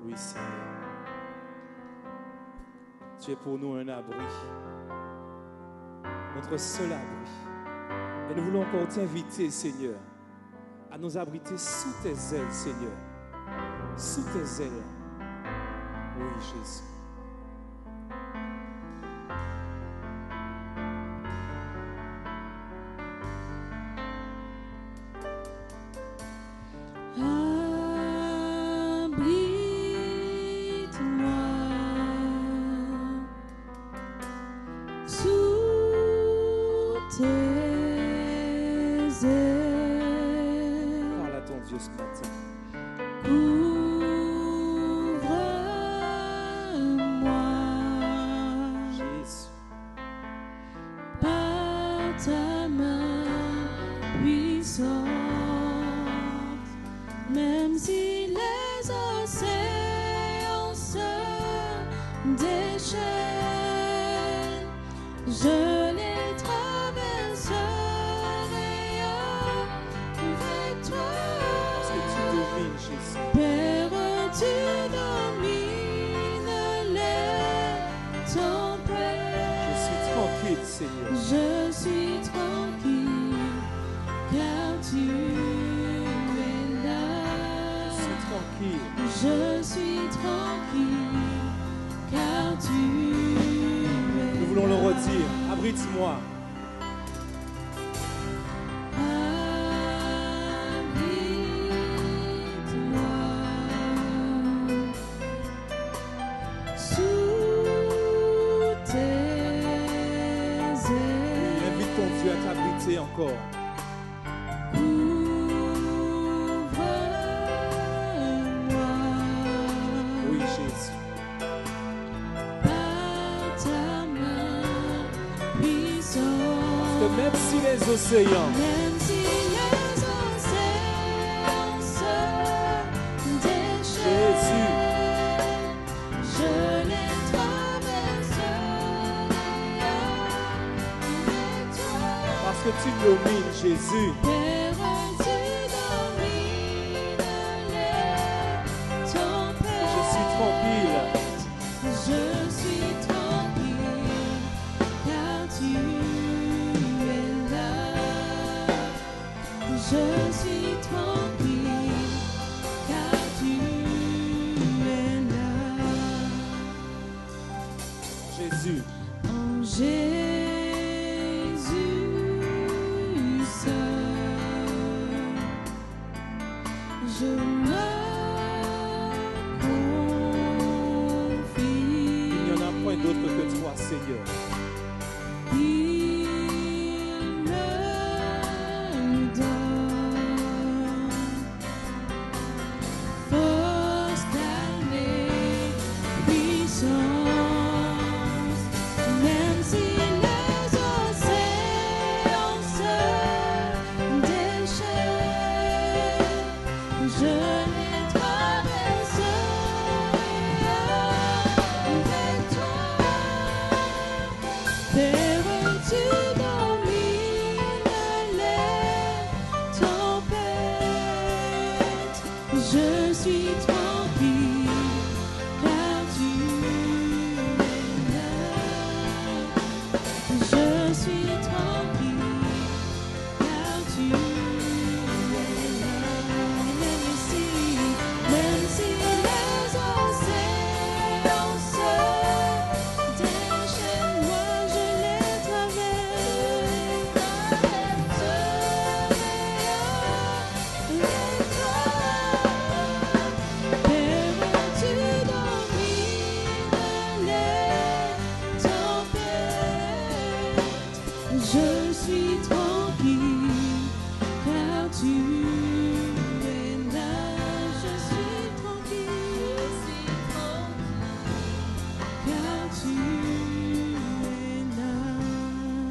Oui, Seigneur. Tu es pour nous un abri. Notre seul abri. Et nous voulons encore t'inviter, Seigneur, à nous abriter sous tes ailes, Seigneur. Sous tes ailes. Oui, Jésus. Abrite-moi. Sous tes ailes. Invite ton Dieu à t'abriter encore. Oui, Jésus. Même si les océans se déchaînent, Jésus, je les traverserai avec toi. Parce que tu domines, Jésus. Père, tu domines les tempêtes. Je suis tranquille. Je suis tranquille, car tu je suis tranquille, car tu es là. Jésus. En Jésus seul, je me confie. Il n'y en a point d'autre que toi, Seigneur.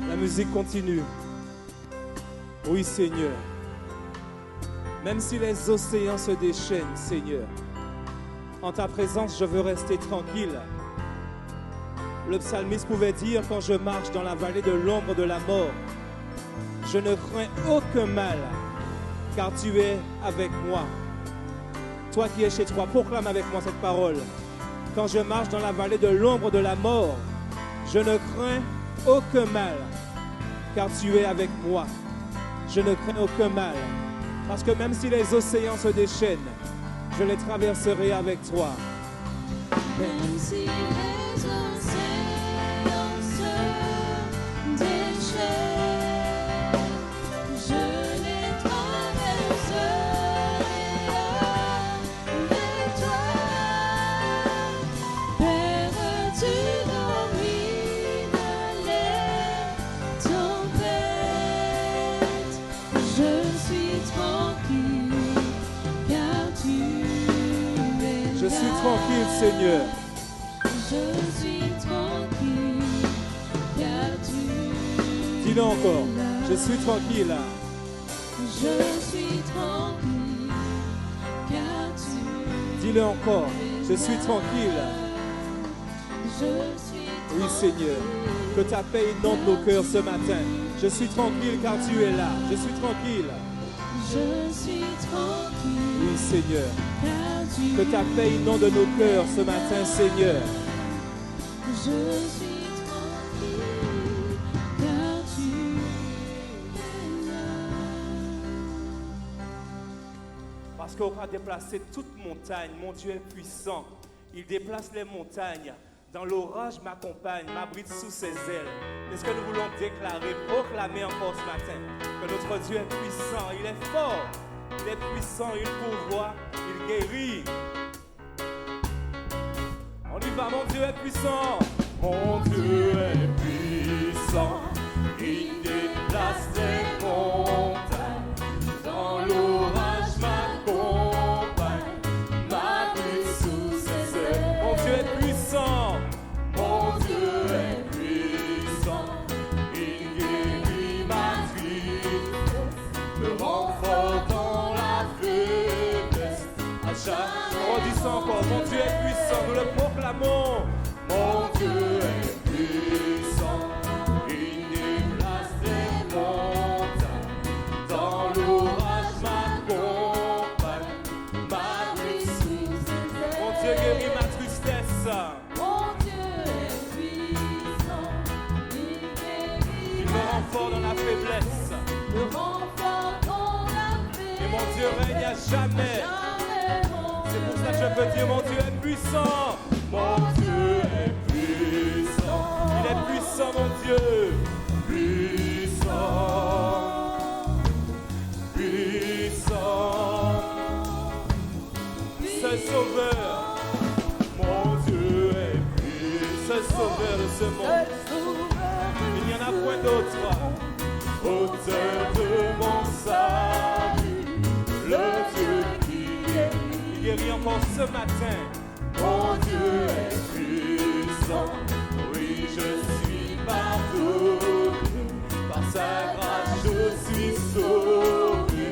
La musique continue. Oui, Seigneur. Même si les océans se déchaînent, Seigneur, en ta présence, je veux rester tranquille. Le psalmiste pouvait dire, quand je marche dans la vallée de l'ombre de la mort, je ne crains aucun mal, car tu es avec moi. Toi qui es chez toi, proclame avec moi cette parole. Quand je marche dans la vallée de l'ombre de la mort, je ne crains aucun mal, car tu es avec moi. Je ne crains aucun mal, parce que même si les océans se déchaînent, je les traverserai avec toi. Même si les océans se déchaînent, je les traverserai avec toi. Père, tu domines les tempêtes. Je suis tranquille, car tu es Je suis là. tranquille, Seigneur. Je suis tranquille, car tu Dis-le encore. es là. Je suis tranquille. Je suis tranquille, car tu Dis-le encore. Je suis tranquille. Je suis Oui, Seigneur. Que ta paix inonde nos cœurs ce matin. Je suis tranquille car tu es là. Je suis tranquille. Je suis tranquille, Oui, Seigneur. car tu Que ta paix inonde nos cœurs ce matin, Seigneur. Je suis tranquille, car tu es là. Parce qu'on va déplacer toute montagne. Mon Dieu est puissant. Il déplace les montagnes. Dans l'orage m'accompagne, m'abrite sous ses ailes. Est-ce que nous voulons déclarer, proclamer encore ce matin que notre Dieu est puissant, il est fort, il est puissant, il pourvoit, il guérit. On y va, mon Dieu est puissant. Mon Dieu est puissant, il déplace les montagnes. Dans l'orage m'accompagne, m'abrite sous ses ailes. Mon Dieu est puissant. Mon Dieu est puissant, il guérit ma tristesse, me rend fort dans la faiblesse. À chaque on dit ça encore, mon Dieu est puissant, nous le proclamons. Mon Dieu est puissant, il déplace les montagnes. Dans l'orage m'accompagne, m'abrite sous ses ailes. Mon Dieu guérit ma tristesse. Mon Dieu est puissant, il guérit Il me rend fort dans la faiblesse. me rend fort dans la Et mon Dieu règne à jamais. C'est pour ça que je peux dire mon Dieu est puissant. Mon Dieu est puissant. Il est puissant mon Dieu. Puissant. Puissant. Ce sauveur. Mon Dieu est puissant. Ce sauveur de ce monde. Il n'y en a point d'autre. Auteur de mon salut, le Dieu qui guérit encore ce matin. Mon Dieu est puissant, oui je suis partout. Par sa grâce je suis sauvé,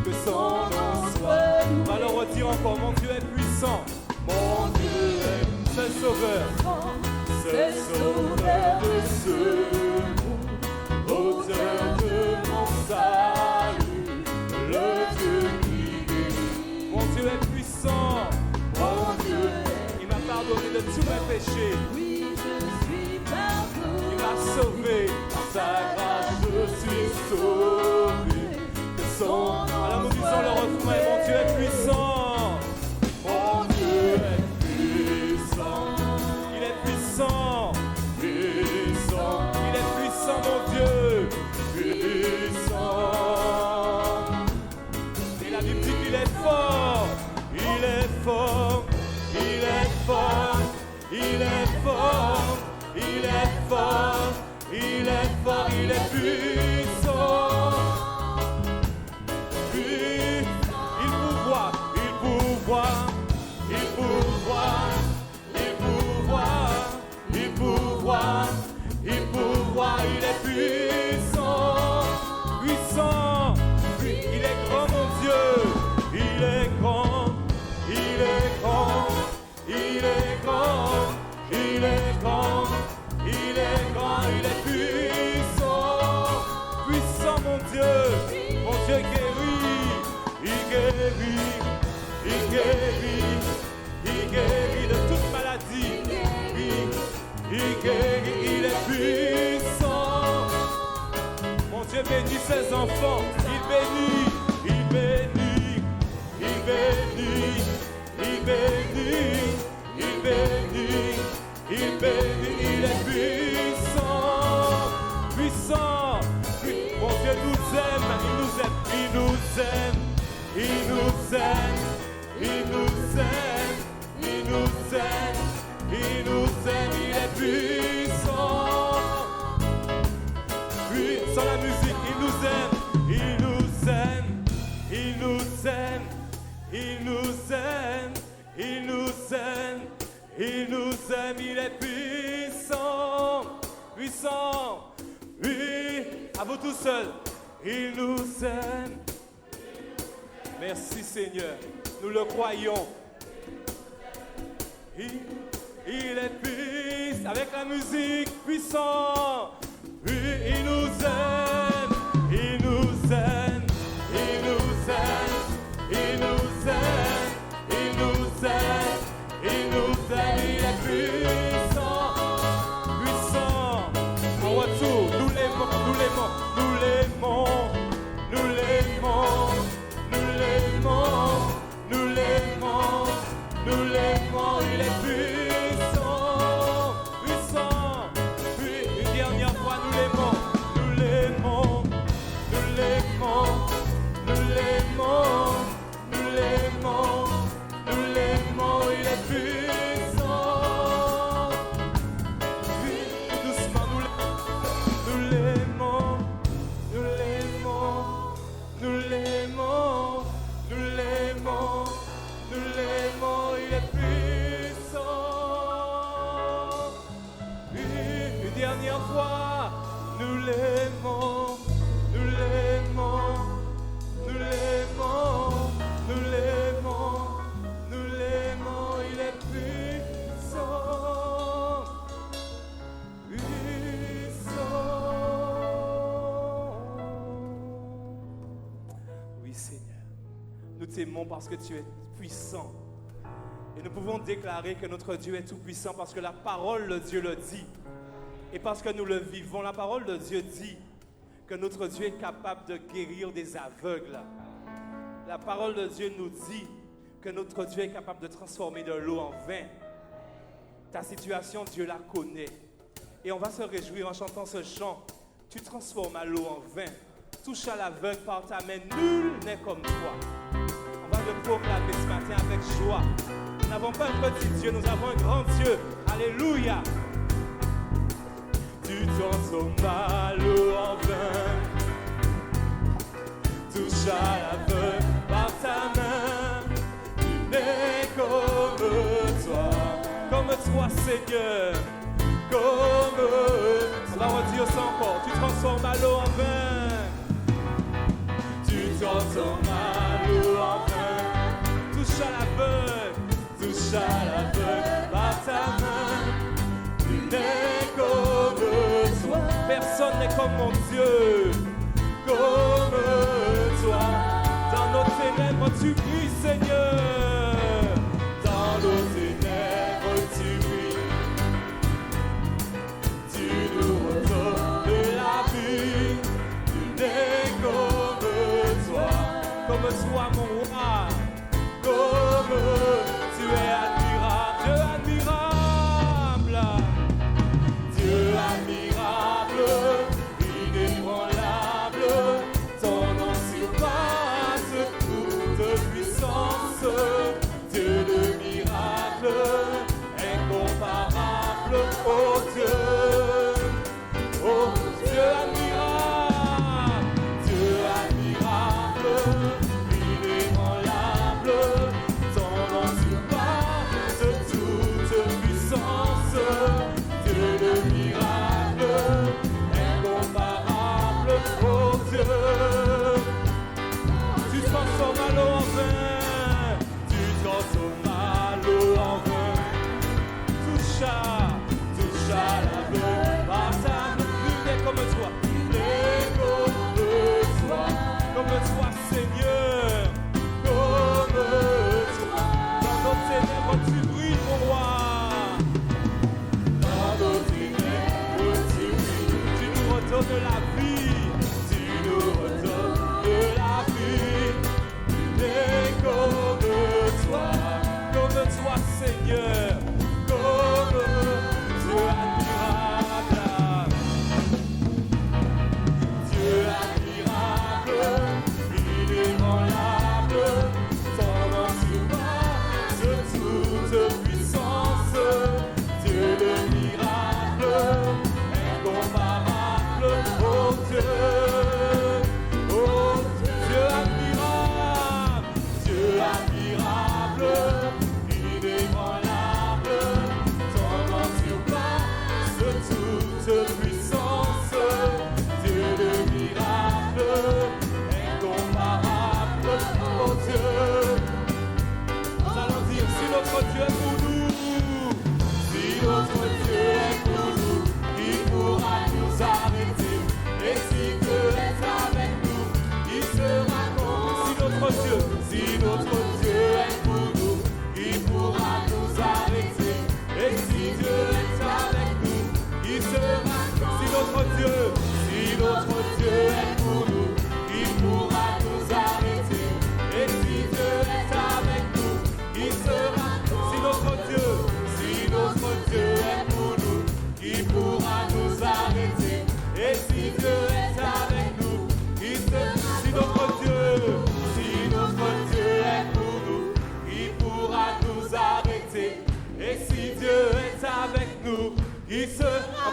que son nom soit. On va le redire encore, mon Dieu est puissant. Mon Dieu est ce sauveur, ce sauveur de ce monde, auteur de mon salut, le Dieu qui guérit. Mon Dieu est puissant, mon Dieu, il m'a pardonné de tous mes péchés. Oui, je suis partout. Il m'a sauvé, par sa grâce je suis sauvé. Que son nom. Alors nous disons le refrain, mon Dieu est puissant. Mon Dieu est puissant. Il est puissant. Puissant. Il est puissant, mon Dieu. Puissant. Et la Bible dit qu'il est fort. Il est fort. Il est fort. Il est fort. Il est fort. Il est fort. Il est puissant. Puis, il pourvoit. Il pourvoit. Il pourvoit. Il pourvoit. Il pourvoit. Il pourvoit. Il est puissant. Puissant. Il est grand, mon Dieu. Il est grand. Il est grand. Il est grand. Il est grand. Il est grand. Il est puissant. Puissant, mon Dieu. Mon Dieu guérit. Il guérit. Il guérit de toute maladie. Il guérit, il est puissant. Mon Dieu bénit ses enfants. Il bénit, il bénit, il bénit, il bénit, il bénit, il bénit, il est puissant, puissant. Mon Dieu nous aime, il nous aime, il nous aime, il nous aime, il nous aime, il nous aime, il nous aime, il est puissant. Puissant la musique, il nous aime, il nous aime, il nous aime, il nous aime, il nous aime, il nous aime, il est puissant, puissant. Oui, à vous tout seul, il nous aime. Merci Seigneur, nous le croyons. Il est puissant, avec la musique puissant. Oui, il nous aime, il nous aime, il nous aime, il nous aime, il nous aime, il nous aime, il est puissant, puissant. En retour, nous l'aimons, nous l'aimons, nous l'aimons, nous l'aimons, nous l'aimons, nous l'aimons, nous l'aimons, il est puissant, puissant. Puis une dernière fois, nous l'aimons, nous l'aimons, nous l'aimons, nous l'aimons, nous l'aimons, nous l'aimons, il est puissant. Puis doucement, nous l'aimons, nous l'aimons, nous l'aimons, nous l'aimons, nous l'aimons, il est puissant. Une dernière fois, nous l'aimons, nous l'aimons, nous l'aimons, nous l'aimons, nous l'aimons, il est puissant, puissant. Oui Seigneur, nous t'aimons parce que tu es puissant. Et nous pouvons déclarer que notre Dieu est tout puissant parce que la parole de Dieu le dit. Et parce que nous le vivons, la parole de Dieu dit que notre Dieu est capable de guérir des aveugles. La parole de Dieu nous dit que notre Dieu est capable de transformer de l'eau en vin. Ta situation, Dieu la connaît. Et on va se réjouir en chantant ce chant. Tu transformes l'eau en vin. Touche à l'aveugle par ta main. Nul n'est comme toi. On va le proclamer ce matin avec joie. Nous n'avons pas un petit Dieu, nous avons un grand Dieu. Alléluia. Tu transformes l'eau en vin. Touche à l'aveugle par ta main. Tu n'es comme toi, Seigneur. Comme on va redire ça encore. Tu transformes l'eau en vin. Tu transformes l'eau en vin. Touche à l'aveugle. Touche à l'aveugle par ta main. Tu n'es comme toi. Personne n'est comme mon Dieu. Comme toi. Dans nos ténèbres, tu brilles, Seigneur. Dans nos ténèbres, tu brilles. Tu nous redonnes la vie. Tu n'es comme toi. Comme toi, mon roi. Comme tu es admirable, Dieu admirable, inébranlable, ton nom surpasse toute puissance, Dieu de miracle, incomparable, oh Dieu admirable, inébranlable,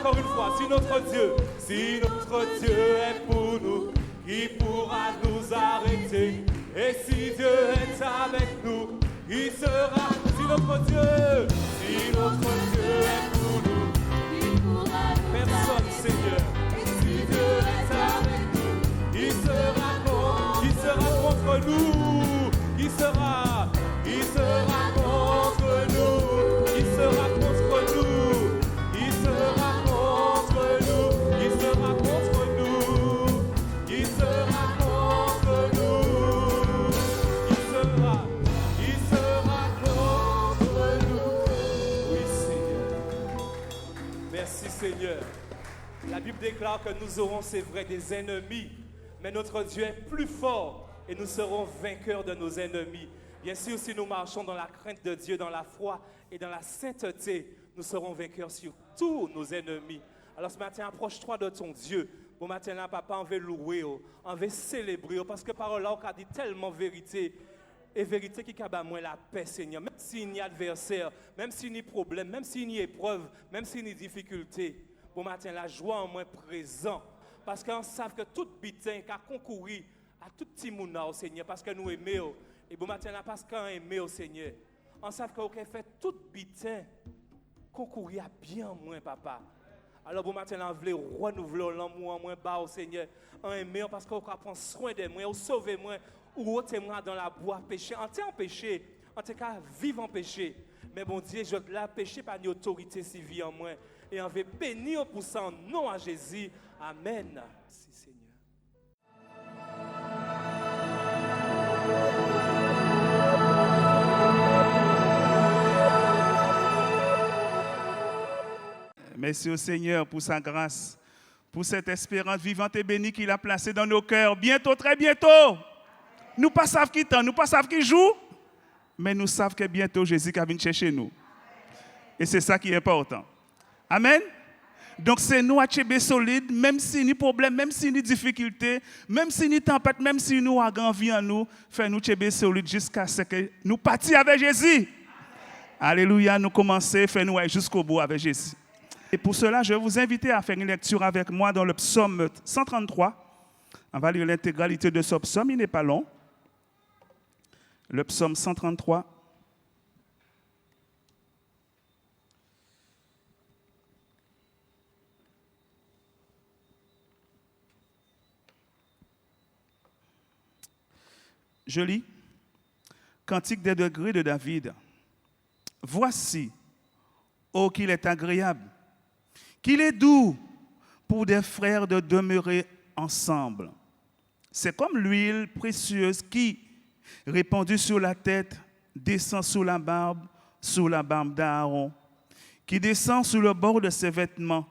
encore une fois, si notre Dieu est pour nous, qui pourra nous arrêter? Et si Dieu est avec nous, qui sera? Si notre Dieu est pour nous, Qui pourra nous personne, arrêter? Seigneur. Et si Dieu est avec nous, Qui sera contre nous? Qui sera contre nous? Qui sera contre nous? Qui sera contre nous? Qui sera contre nous? Qui sera contre nous? Qui sera contre nous? Oui, Seigneur. Merci, Seigneur. La Bible déclare que nous aurons, c'est vrai, des ennemis, mais notre Dieu est plus fort et nous serons vainqueurs de nos ennemis. Bien sûr, si nous marchons dans la crainte de Dieu, dans la foi et dans la sainteté, nous serons vainqueurs sur tous nos ennemis. Alors ce matin, approche-toi de ton Dieu. Bon matin, là, papa, on veut louer, on veut célébrer, parce que parole là, on a dit tellement vérité. Et vérité qui a moins la paix, Seigneur. Même s'il y a adversaire, même s'il y a problème, même s'il y a épreuve, même s'il y a difficulté. Bon matin, la joie en moins présent. Parce qu'on sait que tout bitin qui a concouru à tout petit monde au Seigneur, parce que nous aimons. Et bon matin, là, parce qu'on aime au Seigneur. On sait qu'on a fait tout bitin concourir à bien moins, papa. Alors bon matin, là, on veut renouveler l'amour en moins bas au Seigneur. On aime parce qu'on prend soin de moi, on sauve moi, ou autre moi dans la boîte péché. On t'est en péché, en tout cas, vivre en péché. Mais bon Dieu, je l'ai péché par une autorité civile en moi. Et on veut bénir pour ça en nom à Jésus. Amen. Merci Seigneur. Merci au Seigneur pour sa grâce, pour cette espérance vivante et bénie qu'il a placée dans nos cœurs. Bientôt, très bientôt. Nous ne savons pas qui temps, nous ne savons pas qui joue, mais nous savons que bientôt Jésus va venir chercher nous. Et c'est ça qui est important. Amen. Donc c'est nous à Tchébé solide, même si nous problème, même si nous difficultés, même si nous tempête, même si nous avons grand vie en nous, fait nous Tchébé solide jusqu'à ce que nous partions avec Jésus. Alléluia, nous commençons, fait nous aller jusqu'au bout avec Jésus. Et pour cela, je vais vous inviter à faire une lecture avec moi dans le psaume 133. On va lire l'intégralité de ce psaume, il n'est pas long. Le psaume 133. Je lis Cantique des degrés de David. Voici, ô qu'il est agréable, qu'il est doux pour des frères de demeurer ensemble. C'est comme l'huile précieuse qui, répandue sur la tête, descend sous la barbe d'Aaron, qui descend sous le bord de ses vêtements.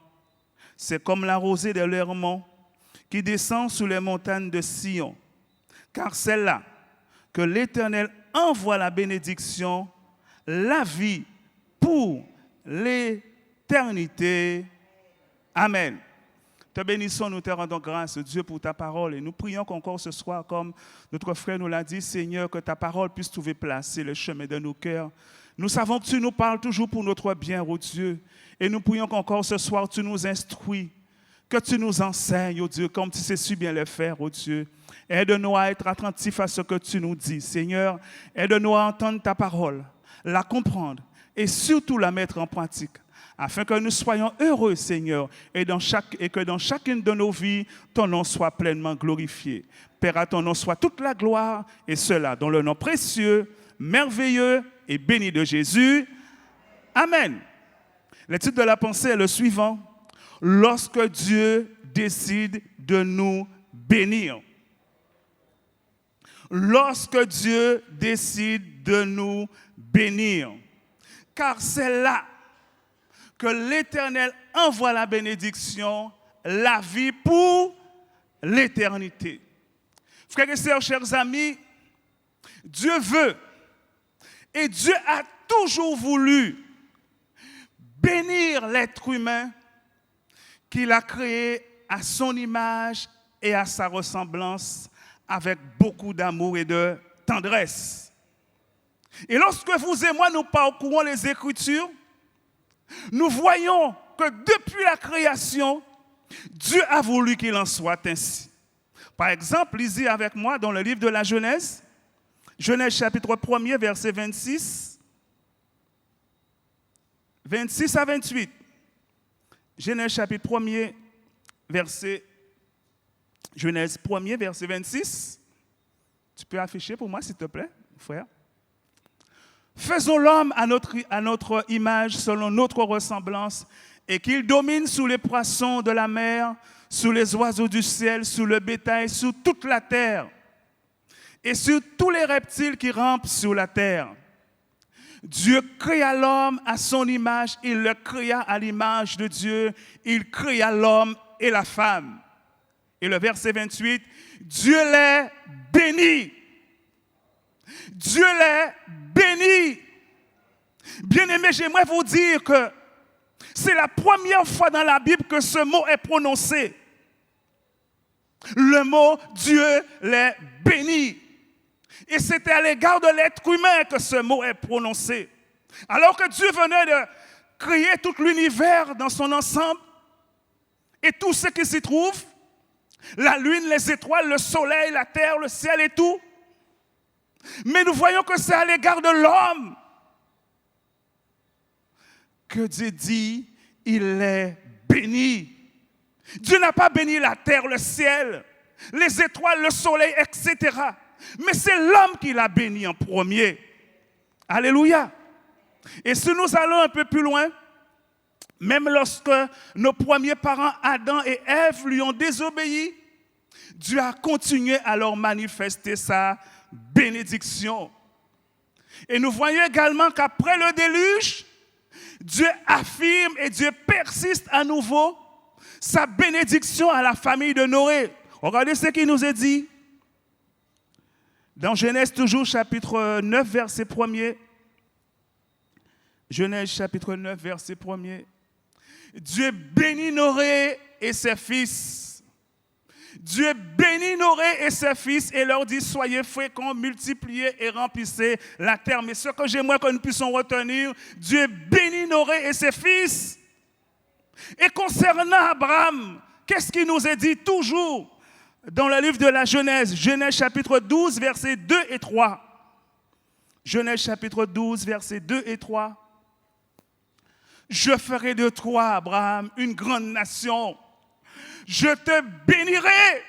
C'est comme la rosée de l'Hermon, qui descend sous les montagnes de Sion. Car c'est là que l'Éternel envoie la bénédiction, la vie pour l'éternité. Amen. Te bénissons, nous te rendons grâce, Dieu, pour ta parole. Et nous prions qu'encore ce soir, comme notre frère nous l'a dit, Seigneur, que ta parole puisse trouver place sur le chemin de nos cœurs. Nous savons que tu nous parles toujours pour notre bien, ô Dieu. Et nous prions qu'encore ce soir, tu nous instruis, que tu nous enseignes, ô Dieu, comme tu sais si bien le faire, ô Dieu. Aide-nous à être attentifs à ce que tu nous dis. Seigneur, aide-nous à entendre ta parole, la comprendre et surtout la mettre en pratique, afin que nous soyons heureux, Seigneur, et que dans chacune de nos vies, ton nom soit pleinement glorifié. Père, à ton nom soit toute la gloire, et cela dans le nom précieux, merveilleux et béni de Jésus. Amen. Le titre de la pensée est le suivant. Lorsque Dieu décide de nous bénir. Lorsque Dieu décide de nous bénir. Car c'est là que l'Éternel envoie la bénédiction, la vie pour l'éternité. Frères et sœurs, chers amis, Dieu veut et Dieu a toujours voulu bénir l'être humain qu'il a créé à son image et à sa ressemblance avec beaucoup d'amour et de tendresse. Et lorsque vous et moi nous parcourons les Écritures, nous voyons que depuis la création, Dieu a voulu qu'il en soit ainsi. Par exemple, lisez avec moi dans le livre de la Genèse, Genèse chapitre 1er, verset 26 à 28. Genèse chapitre 1er, Genèse 1er, verset 26. Tu peux afficher pour moi, s'il te plaît, frère? Faisons l'homme à notre image, selon notre ressemblance, et qu'il domine sous les poissons de la mer, sous les oiseaux du ciel, sous le bétail, sous toute la terre, et sur tous les reptiles qui rampent sur la terre. Dieu créa l'homme à son image, il le créa à l'image de Dieu, il créa l'homme et la femme. Et le verset 28, Dieu les bénit. Dieu les bénit. Bien-aimés, j'aimerais vous dire que c'est la première fois dans la Bible que ce mot est prononcé. Le mot Dieu les bénit. Et c'était à l'égard de l'être humain que ce mot est prononcé. Alors que Dieu venait de créer tout l'univers dans son ensemble et tout ce qui s'y trouve, la lune, les étoiles, le soleil, la terre, le ciel et tout. Mais nous voyons que c'est à l'égard de l'homme que Dieu dit, il est béni. Dieu n'a pas béni la terre, le ciel, les étoiles, le soleil, etc. Mais c'est l'homme qui l'a béni en premier. Alléluia. Et si nous allons un peu plus loin, même lorsque nos premiers parents, Adam et Ève, lui ont désobéi, Dieu a continué à leur manifester sa bénédiction. Et nous voyons également qu'après le déluge, Dieu affirme et Dieu persiste à nouveau sa bénédiction à la famille de Noé. Regardez ce qu'il nous est dit. Dans Genèse toujours, chapitre 9, verset 1er. Genèse chapitre 9, verset 1er. Dieu bénit Noé et ses fils. Dieu bénit Noé et ses fils et leur dit, soyez féconds, multipliez et remplissez la terre. Mais ce que j'aimerais que nous puissions retenir, Dieu bénit Noé et ses fils. Et concernant Abraham, qu'est-ce qu'il nous est dit toujours dans le livre de la Genèse, Genèse chapitre 12, versets 2 et 3. Genèse chapitre 12, versets 2 et 3. Je ferai de toi, Abraham, une grande nation. Je te bénirai.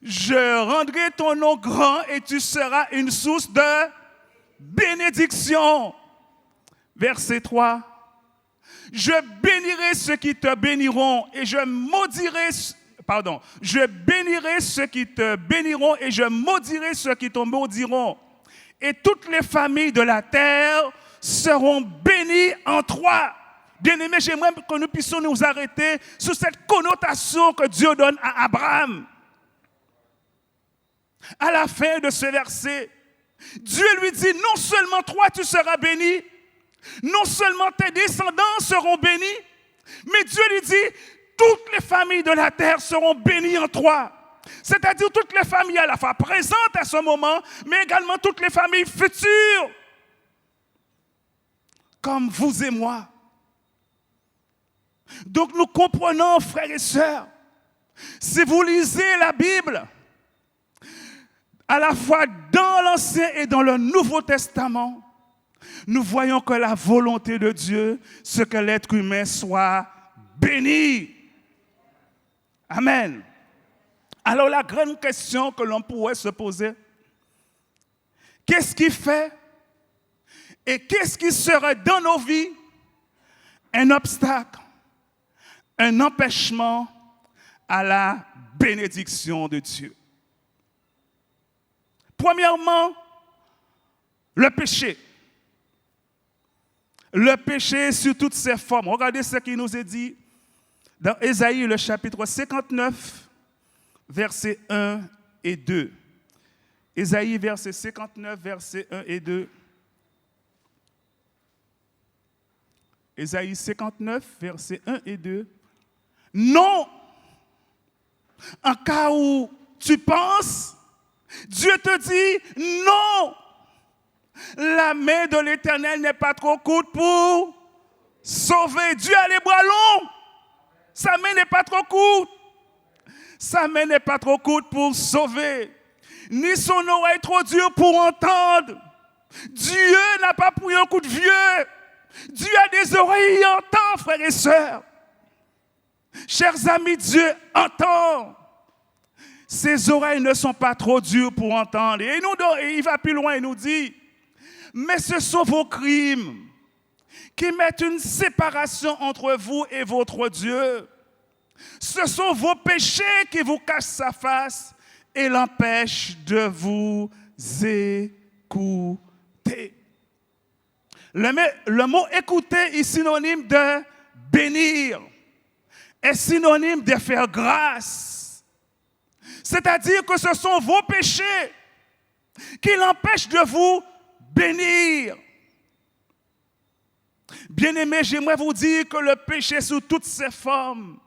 Je rendrai ton nom grand et tu seras une source de bénédiction. Verset 3. Je bénirai ceux qui te béniront et je bénirai ceux qui te béniront et je maudirai ceux qui te maudiront. Et toutes les familles de la terre seront bénies en toi. Bien-aimés, j'aimerais que nous puissions nous arrêter sur cette connotation que Dieu donne à Abraham. À la fin de ce verset, Dieu lui dit, non seulement toi tu seras béni, non seulement tes descendants seront bénis, mais Dieu lui dit, toutes les familles de la terre seront bénies en toi. C'est-à-dire toutes les familles à la fois présentes à ce moment, mais également toutes les familles futures, comme vous et moi. Donc nous comprenons, frères et sœurs, si vous lisez la Bible, à la fois dans l'Ancien et dans le Nouveau Testament, nous voyons que la volonté de Dieu, c'est que l'être humain soit béni. Amen. Alors la grande question que l'on pourrait se poser, qu'est-ce qui fait et qu'est-ce qui serait dans nos vies un obstacle, un empêchement à la bénédiction de Dieu? Premièrement, le péché. Le péché sous toutes ses formes. Regardez ce qui nous est dit dans Ésaïe, le chapitre 59, versets 1 et 2. Ésaïe, verset 59, versets 1 et 2. Ésaïe 59, versets 1 et 2. Non! En cas où tu penses, Dieu te dit non! La main de l'Éternel n'est pas trop courte pour sauver. Dieu a les bras longs. Sa main n'est pas trop courte. Sa main n'est pas trop courte pour sauver. Ni son oreille trop dure pour entendre. Dieu n'a pas pris un coup de vieux. Dieu a des oreilles, il entend, frères et sœurs. Chers amis, Dieu entend. Ses oreilles ne sont pas trop dures pour entendre. Et il va plus loin, il nous dit, mais ce sont vos crimes qui mettent une séparation entre vous et votre Dieu. Ce sont vos péchés qui vous cachent sa face et l'empêchent de vous écouter. Le mot écouter est synonyme de bénir, est synonyme de faire grâce. C'est-à-dire que ce sont vos péchés qui l'empêchent de vous bénir. Bien-aimés, j'aimerais vous dire que le péché sous toutes ses formes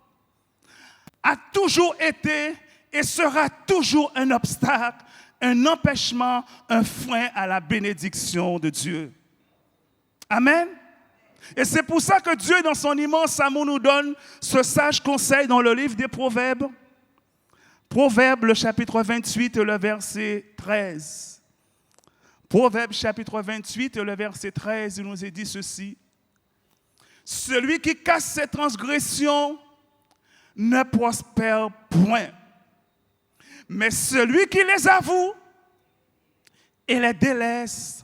a toujours été et sera toujours un obstacle, un empêchement, un frein à la bénédiction de Dieu. Amen. Et c'est pour ça que Dieu, dans son immense amour, nous donne ce sage conseil dans le livre des Proverbes. Proverbes, le chapitre 28 et le verset 13. Proverbes, chapitre 28 et le verset 13, il nous est dit ceci. Celui qui cache ses transgressions ne prospère point. Mais celui qui les avoue et les délaisse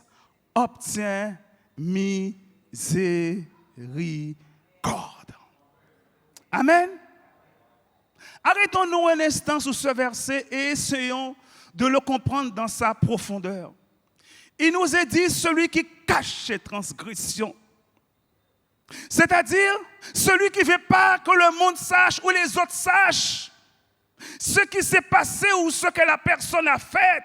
obtient miséricorde. Amen. Arrêtons-nous un instant sur ce verset et essayons de le comprendre dans sa profondeur. Il nous est dit celui qui cache ses transgressions. C'est-à-dire celui qui ne veut pas que le monde sache ou les autres sachent ce qui s'est passé ou ce que la personne a fait.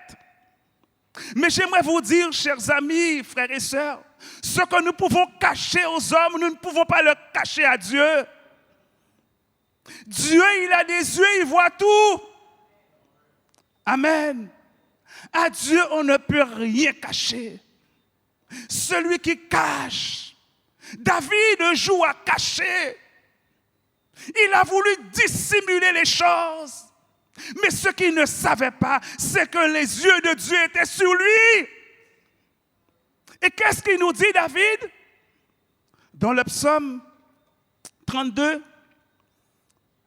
Mais j'aimerais vous dire, chers amis, frères et sœurs, ce que nous pouvons cacher aux hommes, nous ne pouvons pas le cacher à Dieu. Dieu, il a des yeux, il voit tout. Amen. À Dieu, on ne peut rien cacher. Celui qui cache, David joue à cacher. Il a voulu dissimuler les choses. Mais ce qu'il ne savait pas, c'est que les yeux de Dieu étaient sur lui. Et qu'est-ce qu'il nous dit, David? Dans le psaume 32,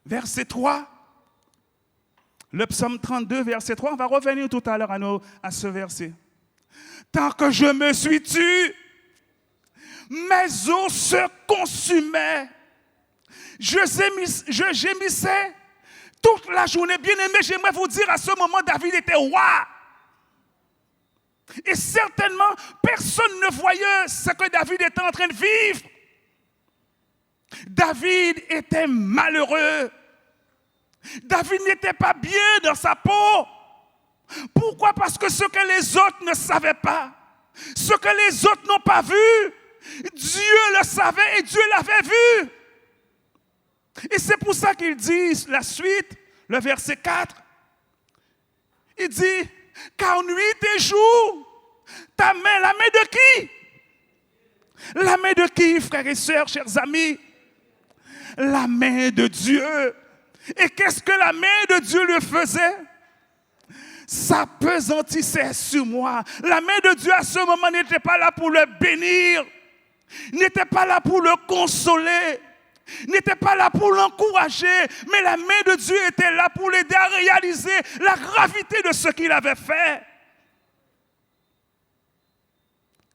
verset 3. Le psaume 32, verset 3, on va revenir tout à l'heure à ce verset. Tant que je me suis tué, mes os se consumaient. Je gémissais toute la journée. Bien-aimé, j'aimerais vous dire, à ce moment, David était roi. Et certainement, personne ne voyait ce que David était en train de vivre. David était malheureux. David n'était pas bien dans sa peau. Pourquoi? Parce que ce que les autres ne savaient pas, ce que les autres n'ont pas vu, Dieu le savait et Dieu l'avait vu. Et c'est pour ça qu'il dit la suite, le verset 4. Il dit, car nuit et jour, ta main, la main de qui? La main de qui, frères et sœurs, chers amis? La main de Dieu. Et qu'est-ce que la main de Dieu lui faisait? Ça pesantissait sur moi. La main de Dieu à ce moment n'était pas là pour le bénir, n'était pas là pour le consoler, n'était pas là pour l'encourager, mais la main de Dieu était là pour l'aider à réaliser la gravité de ce qu'il avait fait.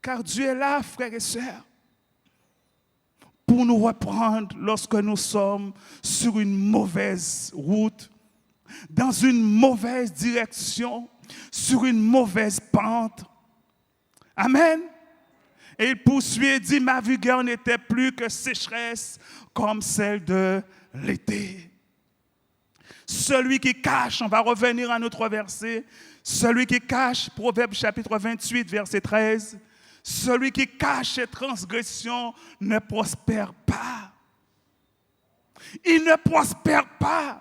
Car Dieu est là, frères et sœurs, pour nous reprendre lorsque nous sommes sur une mauvaise route, dans une mauvaise direction, sur une mauvaise pente. Amen. Et il poursuit et dit, ma vigueur n'était plus que sécheresse comme celle de l'été. Celui qui cache, on va revenir à notre verset, celui qui cache, Proverbe chapitre 28, verset 13, celui qui cache ses transgressions ne prospère pas. Il ne prospère pas.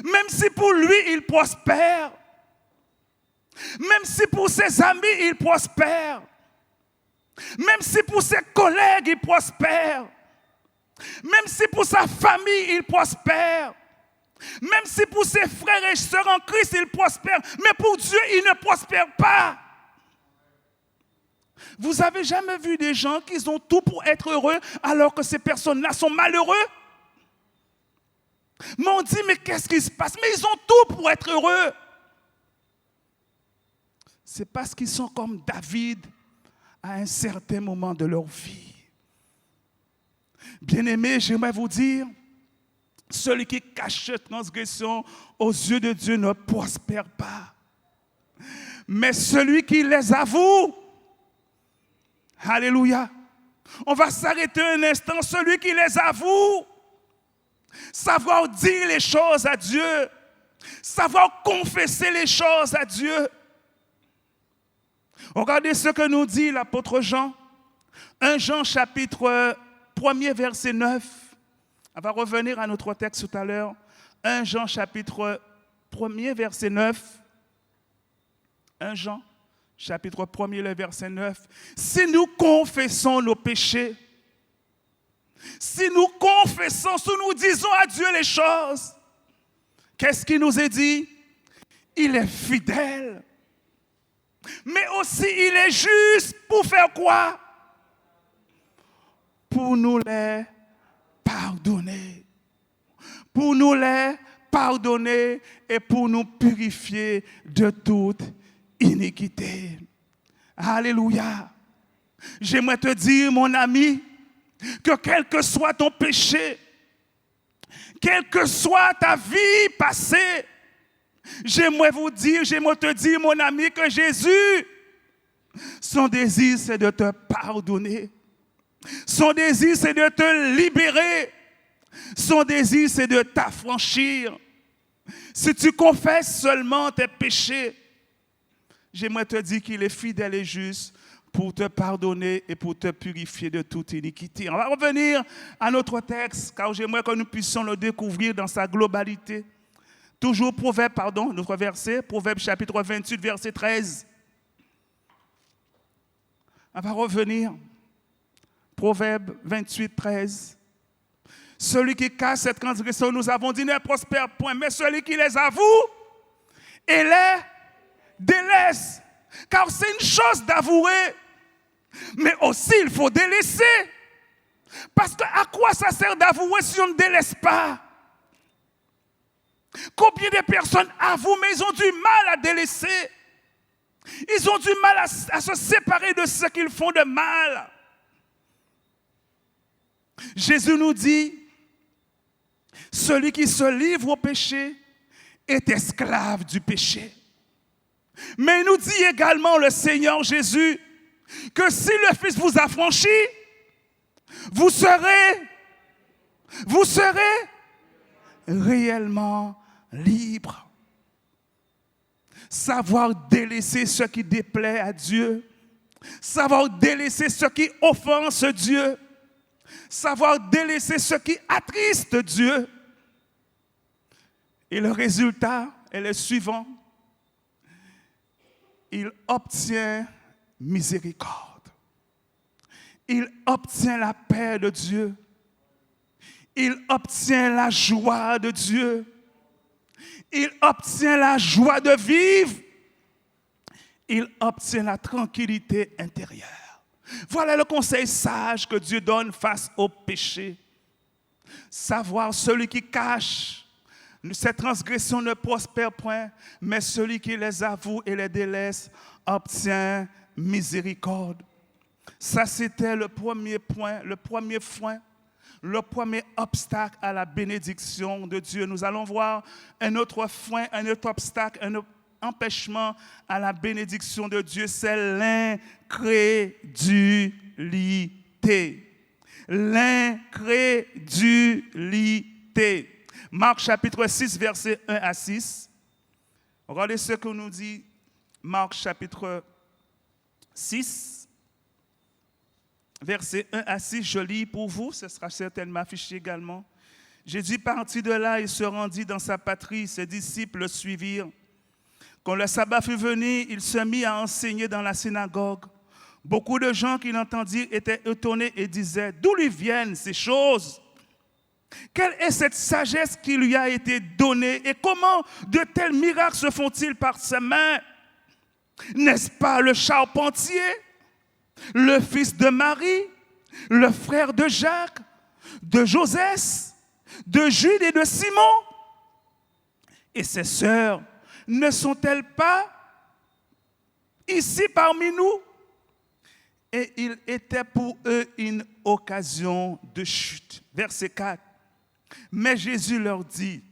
Même si pour lui, il prospère. Même si pour ses amis, il prospère. Même si pour ses collègues, il prospère. Même si pour sa famille, il prospère. Même si pour ses frères et sœurs en Christ, il prospère. Mais pour Dieu, il ne prospère pas. Vous avez jamais vu des gens qui ont tout pour être heureux alors que ces personnes-là sont malheureux? Mais on dit, mais qu'est-ce qui se passe? Mais ils ont tout pour être heureux. C'est parce qu'ils sont comme David à un certain moment de leur vie. Bien-aimés, j'aimerais vous dire, celui qui cache cette transgression aux yeux de Dieu ne prospère pas. Mais celui qui les avoue, alléluia, on va s'arrêter un instant, celui qui les avoue, savoir dire les choses à Dieu, savoir confesser les choses à Dieu. Regardez ce que nous dit l'apôtre Jean, 1 Jean chapitre 1er verset 9. On va revenir à notre texte tout à l'heure. 1 Jean chapitre 1er verset 9. 1 Jean chapitre 1er le verset 9. Si nous confessons nos péchés, si nous confessons, si nous disons à Dieu les choses, qu'est-ce qu'il nous est dit? Il est fidèle. Mais aussi il est juste pour faire quoi? Pour nous les pardonner. Pour nous les pardonner et pour nous purifier de toute iniquité. Alléluia. J'aimerais te dire, mon ami, que quel que soit ton péché, quelle que soit ta vie passée, j'aimerais te dire, mon ami, que Jésus, son désir, c'est de te pardonner. Son désir, c'est de te libérer. Son désir, c'est de t'affranchir. Si tu confesses seulement tes péchés, j'aimerais te dire qu'il est fidèle et juste pour te pardonner et pour te purifier de toute iniquité. On va revenir à notre texte, car j'aimerais que nous puissions le découvrir dans sa globalité. Toujours notre verset, Proverbe chapitre 28, verset 13. On va revenir. Proverbe 28, 13. Celui qui cache cette transgression, nous avons dit, ne prospère point, mais celui qui les avoue et les délaisse. Car c'est une chose d'avouer, mais aussi il faut délaisser. Parce que à quoi ça sert d'avouer si on ne délaisse pas? Combien de personnes avouent, mais ils ont du mal à délaisser. Ils ont du mal à se séparer de ce qu'ils font de mal. Jésus nous dit, celui qui se livre au péché est esclave du péché. Mais il nous dit également, le Seigneur Jésus, que si le Fils vous affranchit, vous serez réellement libre. Savoir délaisser ce qui déplaît à Dieu, savoir délaisser ce qui offense Dieu, savoir délaisser ce qui attriste Dieu. Et le résultat est le suivant. Il obtient miséricorde. Il obtient la paix de Dieu. Il obtient la joie de Dieu. Il obtient la joie de vivre. Il obtient la tranquillité intérieure. Voilà le conseil sage que Dieu donne face au péché. Savoir celui qui cache cette transgression ne prospère point, mais celui qui les avoue et les délaisse obtient miséricorde. Ça, c'était le premier point, le premier frein, le premier obstacle à la bénédiction de Dieu. Nous allons voir un autre frein, un autre obstacle, un autre empêchement à la bénédiction de Dieu, c'est l'incrédulité. L'incrédulité. Marc chapitre 6, versets 1 à 6. Regardez ce que nous dit Marc chapitre 6, versets 1 à 6. Je lis pour vous, ce sera certainement affiché également. Jésus partit de là et se rendit dans sa patrie. Ses disciples le suivirent. Quand le sabbat fut venu, il se mit à enseigner dans la synagogue. Beaucoup de gens qui l'entendirent étaient étonnés et disaient, d'où lui viennent ces choses? Quelle est cette sagesse qui lui a été donnée et comment de tels miracles se font-ils par ses mains? N'est-ce pas le charpentier, le fils de Marie, le frère de Jacques, de Josès, de Jude et de Simon? Et ses sœurs ne sont-elles pas ici parmi nous? Et il était pour eux une occasion de chute. Verset 4. Mais Jésus leur dit,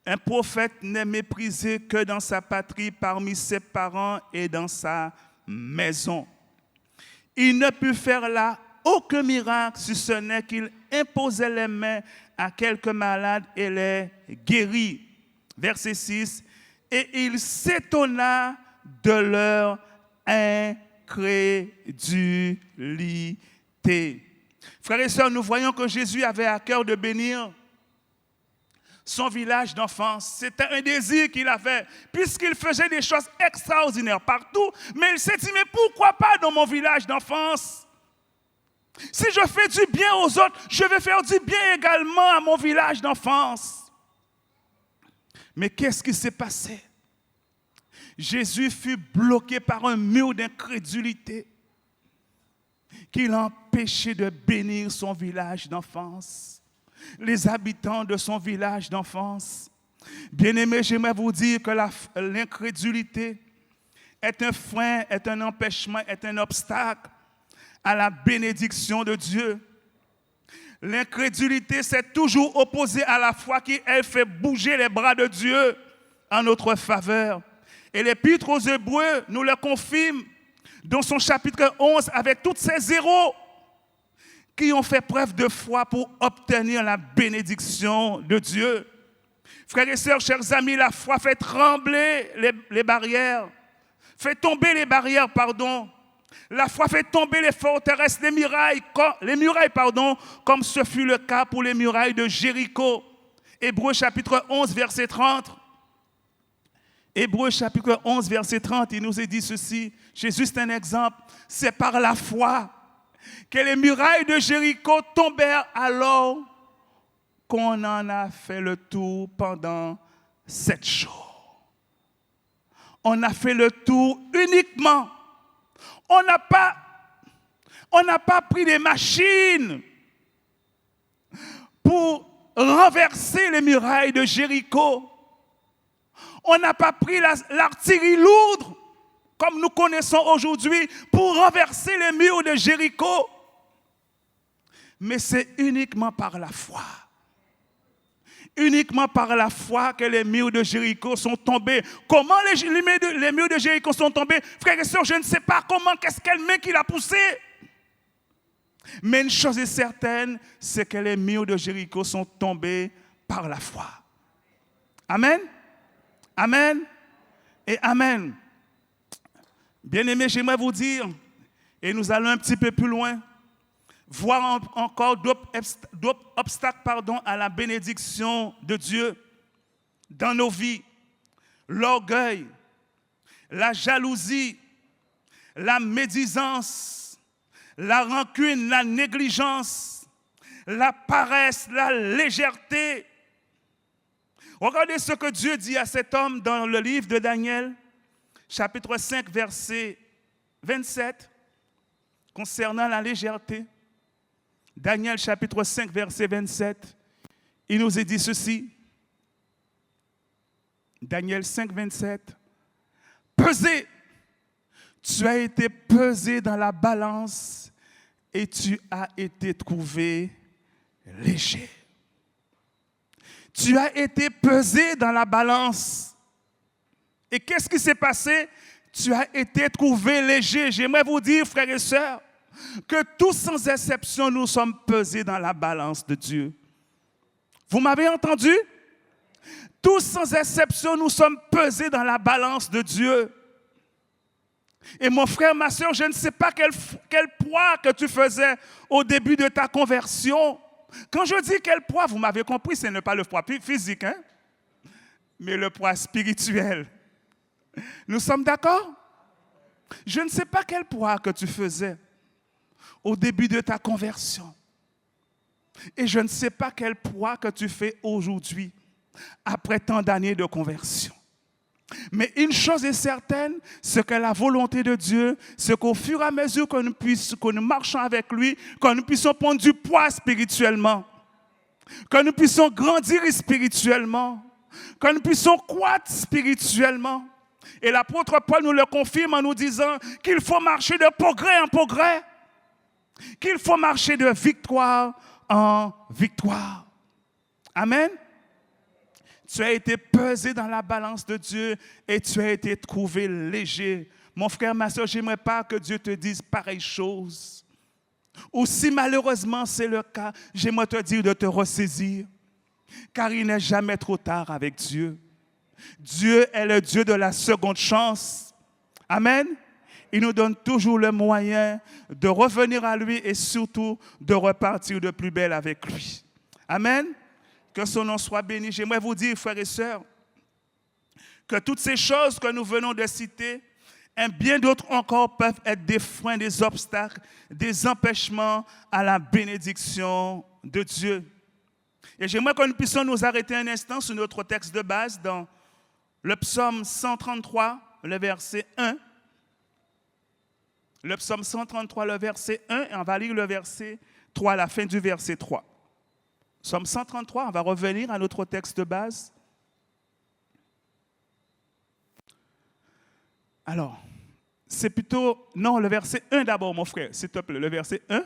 un prophète n'est méprisé que dans sa patrie, parmi ses parents et dans sa maison. Il ne put faire là aucun miracle, si ce n'est qu'il imposait les mains à quelques malades et les guérit. Verset 6. Et il s'étonna de leur incrédulité. Frères et sœurs, nous voyons que Jésus avait à cœur de bénir son village d'enfance. C'était un désir qu'il avait, puisqu'il faisait des choses extraordinaires partout. Mais il s'est dit, mais pourquoi pas dans mon village d'enfance? Si je fais du bien aux autres, je vais faire du bien également à mon village d'enfance. Mais qu'est-ce qui s'est passé? Jésus fut bloqué par un mur d'incrédulité qui l'empêchait de bénir son village d'enfance, les habitants de son village d'enfance. Bien-aimés, j'aimerais vous dire que l'incrédulité est un frein, est un empêchement, est un obstacle à la bénédiction de Dieu. L'incrédulité s'est toujours opposée à la foi qui, elle, fait bouger les bras de Dieu en notre faveur. Et l'Épître aux Hébreux nous le confirme dans son chapitre 11 avec tous ces héros qui ont fait preuve de foi pour obtenir la bénédiction de Dieu. Frères et sœurs, chers amis, la foi fait trembler les barrières, fait tomber les barrières, pardon. La foi fait tomber les forteresses, les murailles, comme ce fut le cas pour les murailles de Jéricho. Hébreux chapitre 11, verset 30. Hébreux chapitre 11, verset 30, il nous est dit ceci. J'ai juste un exemple. C'est par la foi que les murailles de Jéricho tombèrent alors qu'on en a fait le tour pendant 7 jours. On a fait le tour uniquement. On n'a pas pris des machines pour renverser les murailles de Jéricho. On n'a pas pris l'artillerie lourde, comme nous connaissons aujourd'hui, pour renverser les murs de Jéricho. Mais c'est uniquement par la foi. Uniquement par la foi que les murs de Jéricho sont tombés. Comment les murs de Jéricho sont tombés? Frères et sœurs, je ne sais pas comment, quelle main qui l'a poussé. Mais une chose est certaine, c'est que les murs de Jéricho sont tombés par la foi. Amen. Amen et amen. Bien-aimés, j'aimerais vous dire, et nous allons un petit peu plus loin, voir encore d'autres obstacles à la bénédiction de Dieu dans nos vies. L'orgueil, la jalousie, la médisance, la rancune, la négligence, la paresse, la légèreté. Regardez ce que Dieu dit à cet homme dans le livre de Daniel, chapitre 5, verset 27, concernant la légèreté. Daniel, chapitre 5, verset 27, il nous est dit ceci. Daniel 5, 27. Pesé, tu as été pesé dans la balance et tu as été trouvé léger. Tu as été pesé dans la balance. Et qu'est-ce qui s'est passé? Tu as été trouvé léger. J'aimerais vous dire, frères et sœurs, que tous sans exception, nous sommes pesés dans la balance de Dieu. Vous m'avez entendu? Tous sans exception, nous sommes pesés dans la balance de Dieu. Et mon frère, ma soeur, je ne sais pas quel poids que tu faisais au début de ta conversion. Quand je dis quel poids, vous m'avez compris, ce n'est pas le poids physique, hein? Mais le poids spirituel. Nous sommes d'accord? Je ne sais pas quel poids que tu faisais au début de ta conversion. Et je ne sais pas quel poids que tu fais aujourd'hui, après tant d'années de conversion. Mais une chose est certaine, c'est que la volonté de Dieu, c'est qu'au fur et à mesure que nous marchons avec lui, que nous puissions prendre du poids spirituellement, que nous puissions grandir spirituellement, que nous puissions croître spirituellement. Et l'apôtre Paul nous le confirme en nous disant qu'il faut marcher de progrès en progrès, qu'il faut marcher de victoire en victoire. Amen. Tu as été pesé dans la balance de Dieu et tu as été trouvé léger. Mon frère, ma soeur, je n'aimerais pas que Dieu te dise pareille chose. Ou si malheureusement c'est le cas, j'aimerais te dire de te ressaisir. Car il n'est jamais trop tard avec Dieu. Dieu est le Dieu de la seconde chance. Amen. Il nous donne toujours le moyen de revenir à lui et surtout de repartir de plus belle avec lui. Amen. Que son nom soit béni. J'aimerais vous dire, frères et sœurs, que toutes ces choses que nous venons de citer, et bien d'autres encore peuvent être des freins, des obstacles, des empêchements à la bénédiction de Dieu. Et j'aimerais que nous puissions nous arrêter un instant sur notre texte de base dans le psaume 133, le verset 1. Le psaume 133, le verset 1, et on va lire le verset 3, la fin du verset 3. Psaume 133, on va revenir à notre texte de base. Alors, c'est plutôt... Non, le verset 1 d'abord, mon frère, s'il te plaît, le verset 1.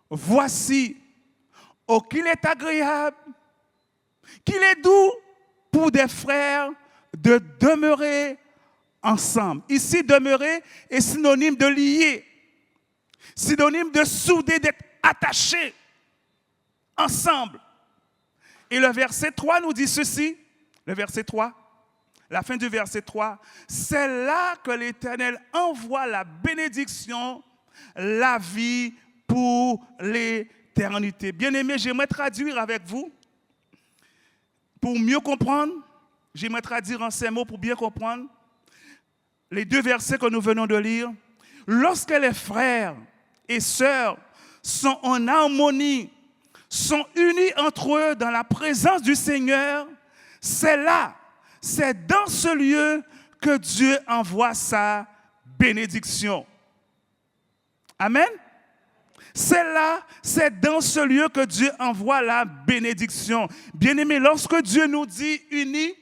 Voici, oh qu'il est agréable, qu'il est doux pour des frères de demeurer ensemble. Ici, demeurer est synonyme de lier, synonyme de souder, d'être attaché ensemble. Et le verset 3 nous dit ceci, le verset 3, la fin du verset 3, c'est là que l'Éternel envoie la bénédiction, la vie pour l'éternité. Bien-aimés, j'aimerais traduire avec vous, pour mieux comprendre, j'aimerais traduire en ces mots pour bien comprendre les deux versets que nous venons de lire. Lorsque les frères et sœurs sont en harmonie, sont unis entre eux dans la présence du Seigneur, c'est là, c'est dans ce lieu que Dieu envoie sa bénédiction. Amen. C'est là, c'est dans ce lieu que Dieu envoie la bénédiction. Bien-aimés, lorsque Dieu nous dit unis,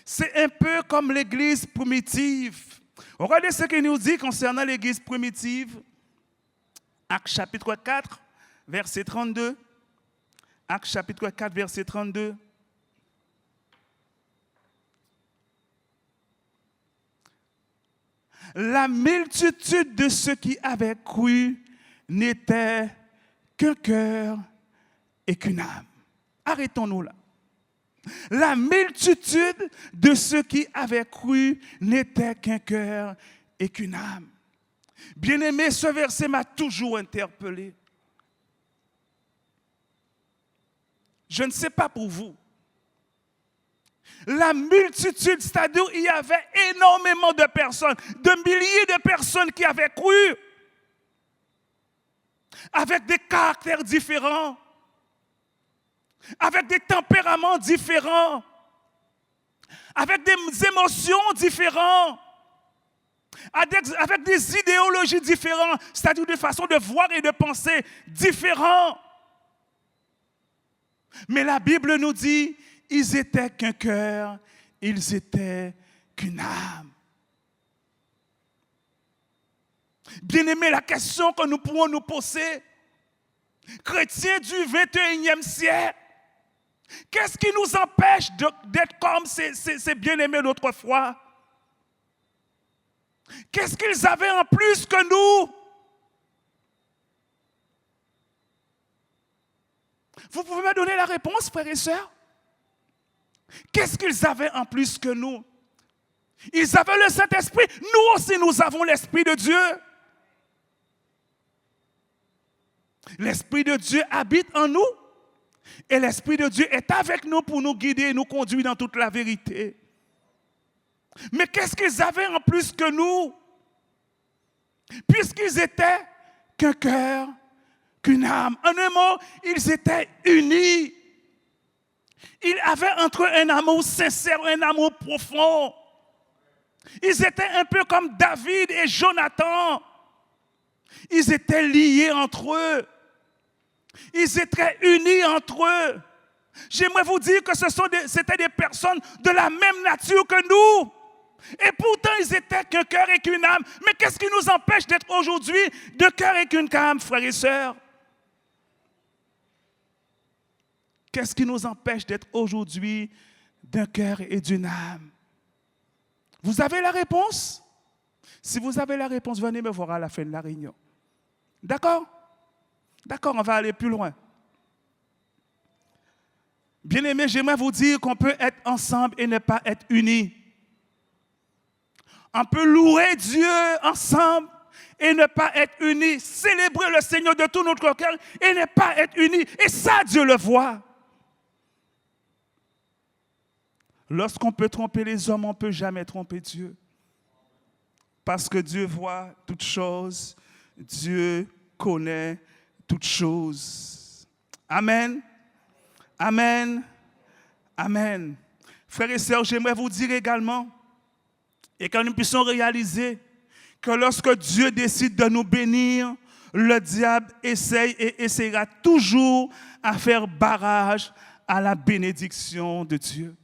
c'est un peu comme l'église primitive. Regardez ce qu'il nous dit concernant l'église primitive. Actes chapitre 4, verset 32. Actes chapitre 4, verset 32. La multitude de ceux qui avaient cru n'était qu'un cœur et qu'une âme. Arrêtons-nous là. La multitude de ceux qui avaient cru n'était qu'un cœur et qu'une âme. Bien-aimé, ce verset m'a toujours interpellé. Je ne sais pas pour vous. La multitude, c'est-à-dire il y avait énormément de personnes, de milliers de personnes qui avaient cru, avec des caractères différents, avec des tempéraments différents, avec des émotions différentes, avec des idéologies différentes, c'est-à-dire des façons de voir et de penser différentes. Mais la Bible nous dit, ils étaient qu'un cœur, ils étaient qu'une âme. Bien-aimés, la question que nous pouvons nous poser, chrétiens du 21e siècle, qu'est-ce qui nous empêche d'être comme ces bien-aimés d'autrefois? Qu'est-ce qu'ils avaient en plus que nous? Vous pouvez me donner la réponse, frères et sœurs? Qu'est-ce qu'ils avaient en plus que nous? Ils avaient le Saint-Esprit. Nous aussi, nous avons l'Esprit de Dieu. L'Esprit de Dieu habite en nous. Et l'Esprit de Dieu est avec nous pour nous guider et nous conduire dans toute la vérité. Mais qu'est-ce qu'ils avaient en plus que nous? Puisqu'ils étaient qu'un cœur, qu'une âme. En un mot, ils étaient unis. Ils avaient entre eux un amour sincère, un amour profond. Ils étaient un peu comme David et Jonathan. Ils étaient liés entre eux. Ils étaient unis entre eux. J'aimerais vous dire que c'était des personnes de la même nature que nous. Et pourtant, ils étaient qu'un cœur et qu'une âme. Mais qu'est-ce qui nous empêche d'être aujourd'hui de cœur et qu'une âme, frères et sœurs? Qu'est-ce qui nous empêche d'être aujourd'hui d'un cœur et d'une âme? Vous avez la réponse? Si vous avez la réponse, venez me voir à la fin de la réunion. D'accord? D'accord, on va aller plus loin. Bien-aimés, j'aimerais vous dire qu'on peut être ensemble et ne pas être unis. On peut louer Dieu ensemble et ne pas être unis. Célébrer le Seigneur de tout notre cœur et ne pas être unis. Et ça, Dieu le voit. Lorsqu'on peut tromper les hommes, on ne peut jamais tromper Dieu. Parce que Dieu voit toutes choses. Dieu connaît toutes choses. Amen. Amen. Amen. Frères et sœurs, j'aimerais vous dire également, et que nous puissions réaliser que lorsque Dieu décide de nous bénir, le diable essaye et essaiera toujours à faire barrage à la bénédiction de Dieu.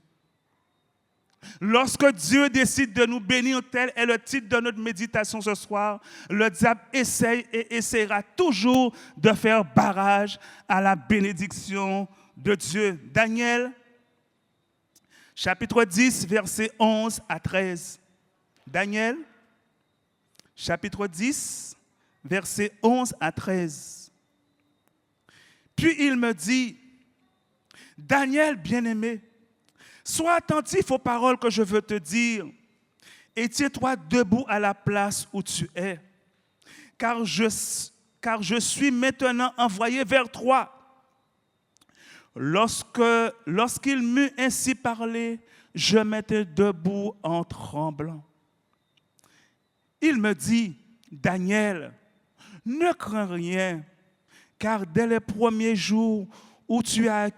Lorsque Dieu décide de nous bénir, tel est le titre de notre méditation ce soir, le diable essaye et essaiera toujours de faire barrage à la bénédiction de Dieu. Daniel, chapitre 10, versets 11 à 13. Daniel, chapitre 10, versets 11 à 13. Puis il me dit, Daniel, bien-aimé, sois attentif aux paroles que je veux te dire et tiens-toi debout à la place où tu es, car je suis maintenant envoyé vers toi. Lorsqu'il m'eut ainsi parlé, je m'étais debout en tremblant. Il me dit, Daniel, ne crains rien, car dès les premiers jours où tu as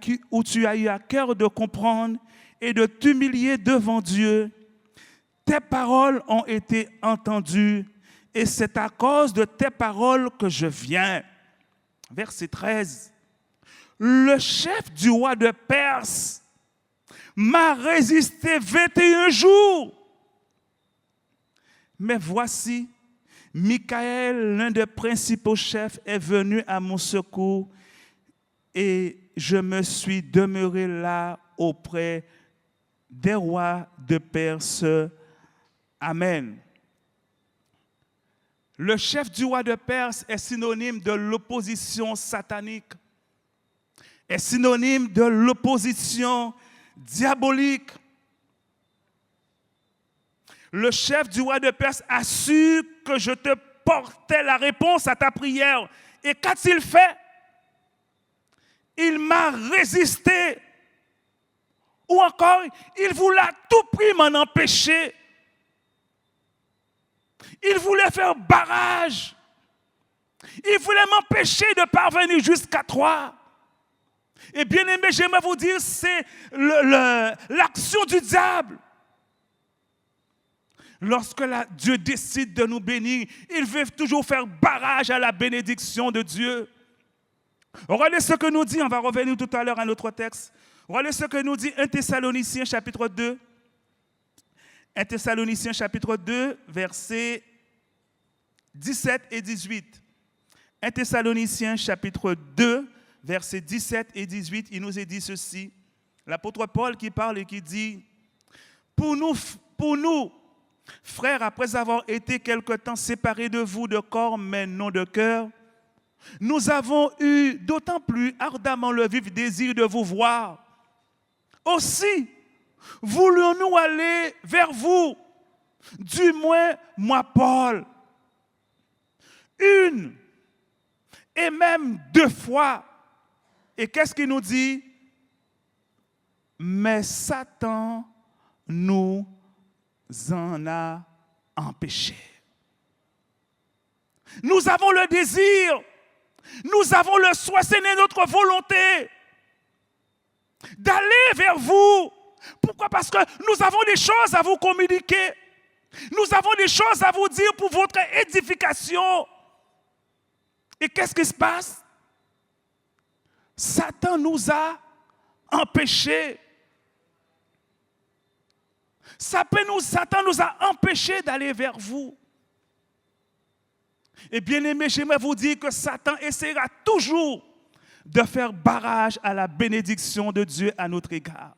eu à cœur de comprendre et de t'humilier devant Dieu, tes paroles ont été entendues et c'est à cause de tes paroles que je viens. Verset 13. Le chef du roi de Perse m'a résisté 21 jours. Mais voici, Michaël, l'un des principaux chefs, est venu à mon secours et je me suis demeuré là auprès des rois de Perse. Amen. Le chef du roi de Perse est synonyme de l'opposition satanique, est synonyme de l'opposition diabolique. Le chef du roi de Perse a su que je te portais la réponse à ta prière. Et qu'a-t-il fait? Il m'a résisté. Ou encore, il voulait à tout prix m'en empêcher. Il voulait faire barrage. Il voulait m'empêcher de parvenir jusqu'à toi. Et bien aimé, j'aimerais vous dire, c'est l'action du diable. Lorsque Dieu décide de nous bénir, il veut toujours faire barrage à la bénédiction de Dieu. Regardez ce que nous dit, on va revenir tout à l'heure à notre texte. Regardez ce que nous dit 1 Thessaloniciens chapitre 2. 1 Thessaloniciens chapitre 2, versets 17 et 18. 1 Thessaloniciens chapitre 2, versets 17 et 18, il nous est dit ceci. L'apôtre Paul qui parle et qui dit, pour nous, frères, après avoir été quelque temps séparés de vous de corps, mais non de cœur, nous avons eu d'autant plus ardemment le vif désir de vous voir. Aussi, voulions-nous aller vers vous, du moins moi, Paul, une et même 2 fois. Et qu'est-ce qu'il nous dit? Mais Satan nous en a empêchés. Nous avons le désir Nous avons le choix, c'est notre volonté d'aller vers vous. Pourquoi? Parce que nous avons des choses à vous communiquer. Nous avons des choses à vous dire pour votre édification. Et qu'est-ce qui se passe? Satan nous a empêchés. Satan nous a empêchés d'aller vers vous. Et bien aimé, j'aimerais vous dire que Satan essaiera toujours de faire barrage à la bénédiction de Dieu à notre égard.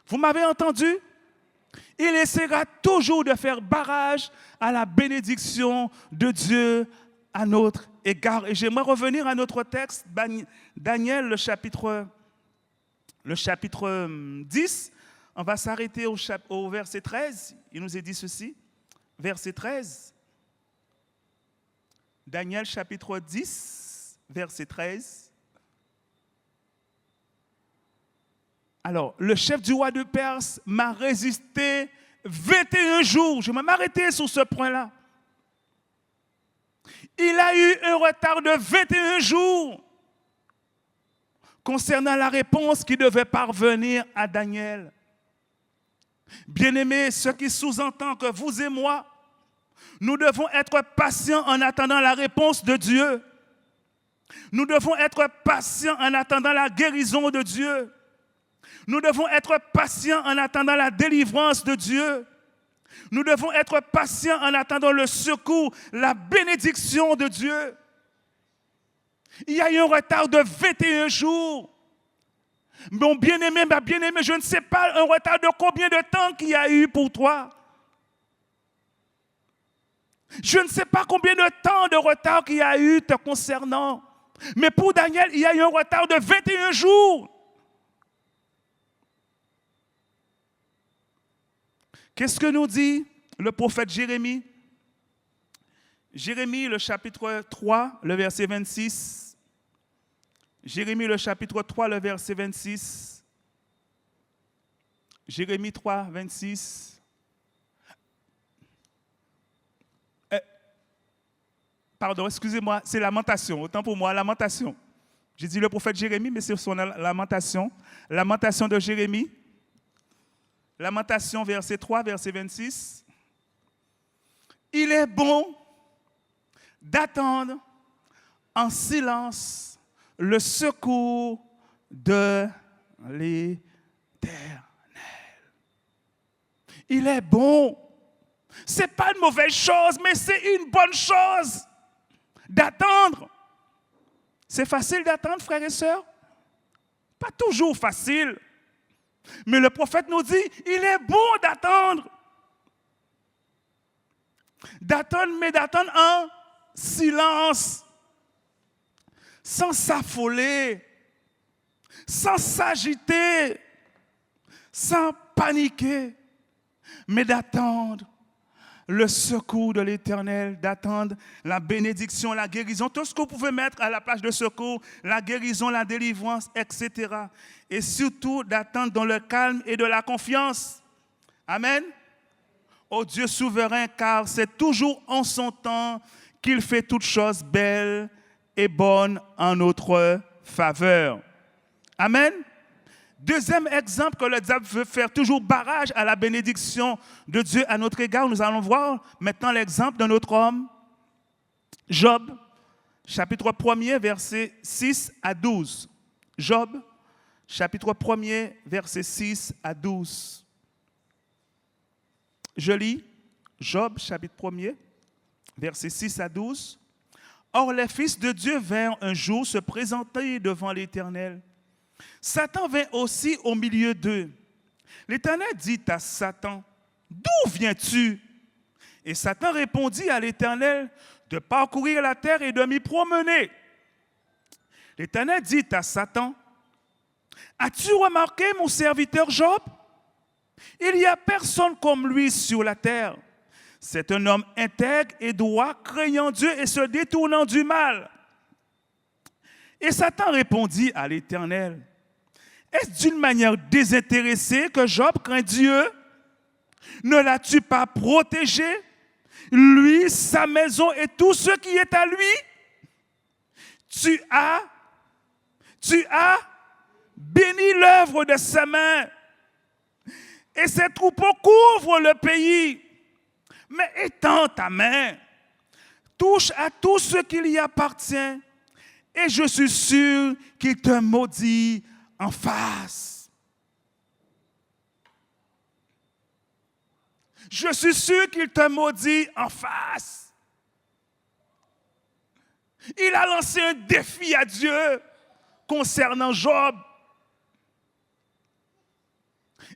Vous m'avez entendu? Il essaiera toujours de faire barrage à la bénédiction de Dieu à notre égard. Et j'aimerais revenir à notre texte, Daniel, le chapitre 10. On va s'arrêter au verset 13. Il nous est dit ceci, verset 13. Daniel, chapitre 10, verset 13. Alors, le chef du roi de Perse m'a résisté 21 jours. Je vais m'arrêter sur ce point-là. Il a eu un retard de 21 jours concernant la réponse qui devait parvenir à Daniel. Bien-aimés, ce qui sous-entend que vous et moi, nous devons être patients en attendant la réponse de Dieu. Nous devons être patients en attendant la guérison de Dieu. Nous devons être patients en attendant la délivrance de Dieu. Nous devons être patients en attendant le secours, la bénédiction de Dieu. Il y a eu un retard de 21 jours. Mon bien-aimé, ma bien-aimée, je ne sais pas un retard de combien de temps qu'il y a eu pour toi. Je ne sais pas combien de temps de retard qu'il y a eu te concernant. Mais pour Daniel, il y a eu un retard de 21 jours. Qu'est-ce que nous dit le prophète Jérémie? Jérémie, le chapitre 3, le verset 26. Jérémie, le chapitre 3, le verset 26. Jérémie 3, 26. Pardon, excusez-moi, c'est Lamentation. Autant pour moi, Lamentation. J'ai dit le prophète Jérémie, mais c'est son Lamentation. Lamentation de Jérémie. Lamentation, verset 3, verset 26. Il est bon d'attendre en silence le secours de l'Éternel. Il est bon. Ce n'est pas une mauvaise chose, mais c'est une bonne chose d'attendre. C'est facile d'attendre, frères et sœurs? Pas toujours facile. Mais le prophète nous dit, il est bon d'attendre. D'attendre, mais d'attendre en silence. Sans s'affoler. Sans s'agiter. Sans paniquer. Mais d'attendre le secours de l'Éternel, d'attendre la bénédiction, la guérison, tout ce que vous pouvez mettre à la place de secours, la guérison, la délivrance, etc. Et surtout d'attendre dans le calme et de la confiance. Amen. Ô Dieu souverain, car c'est toujours en son temps qu'il fait toutes choses belles et bonnes en notre faveur. Amen. Deuxième exemple que le diable veut faire toujours barrage à la bénédiction de Dieu à notre égard. Nous allons voir maintenant l'exemple de notre homme, Job, chapitre 1er, versets 6 à 12. Job, chapitre 1er, versets 6 à 12. Je lis Job, chapitre 1er, versets 6 à 12. Or, les fils de Dieu vinrent un jour se présenter devant l'Éternel. Satan vint aussi au milieu d'eux. L'Éternel dit à Satan, « D'où viens-tu » Et Satan répondit à l'Éternel, « De parcourir la terre et de m'y promener. » L'Éternel dit à Satan, « As-tu remarqué mon serviteur Job? Il n'y a personne comme lui sur la terre. C'est un homme intègre et droit, craignant Dieu et se détournant du mal. » Et Satan répondit à l'Éternel, « Est-ce d'une manière désintéressée que Job craint Dieu? Ne l'as-tu pas protégé, lui, sa maison et tout ce qui est à lui? tu as béni l'œuvre de ses mains. Et ses troupeaux couvrent le pays. Mais étends ta main, touche à tout ce qui lui appartient, et je suis sûr qu'il te maudit en face. Je suis sûr qu'il te maudit en face. Il a lancé un défi à Dieu concernant Job.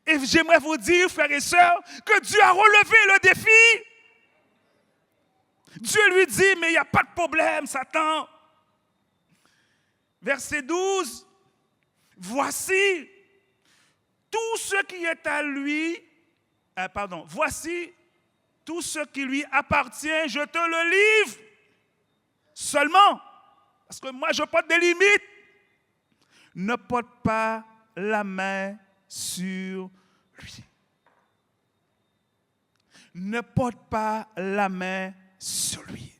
Et j'aimerais vous dire, frères et sœurs, que Dieu a relevé le défi. Dieu lui dit, mais il n'y a pas de problème, Satan. Verset 12, voici tout ce qui est à lui, voici tout ce qui lui appartient, je te le livre. Seulement, parce que moi je porte des limites, ne porte pas la main sur lui. Ne porte pas la main sur lui.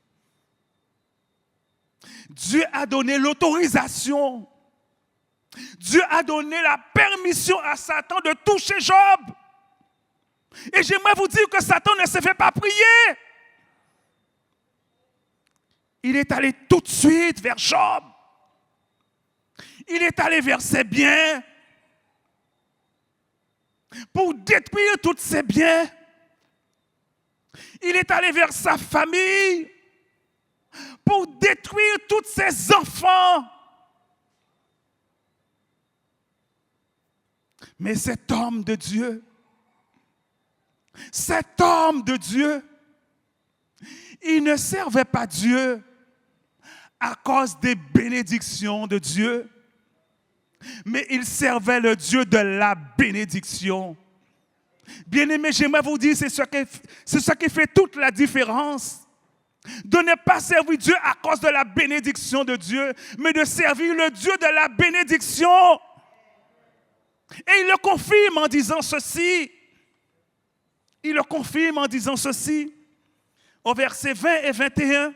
Dieu a donné l'autorisation. Dieu a donné la permission à Satan de toucher Job. Et j'aimerais vous dire que Satan ne se fait pas prier. Il est allé tout de suite vers Job. Il est allé vers ses biens pour détruire tous ses biens. Il est allé vers sa famille pour détruire tous ses enfants. Mais cet homme de Dieu, il ne servait pas Dieu à cause des bénédictions de Dieu, mais il servait le Dieu de la bénédiction. Bien-aimés, j'aimerais vous dire, c'est ce qui fait toute la différence. De ne pas servir Dieu à cause de la bénédiction de Dieu, mais de servir le Dieu de la bénédiction. Et il le confirme en disant ceci. Il le confirme en disant ceci. Au verset 20 et 21,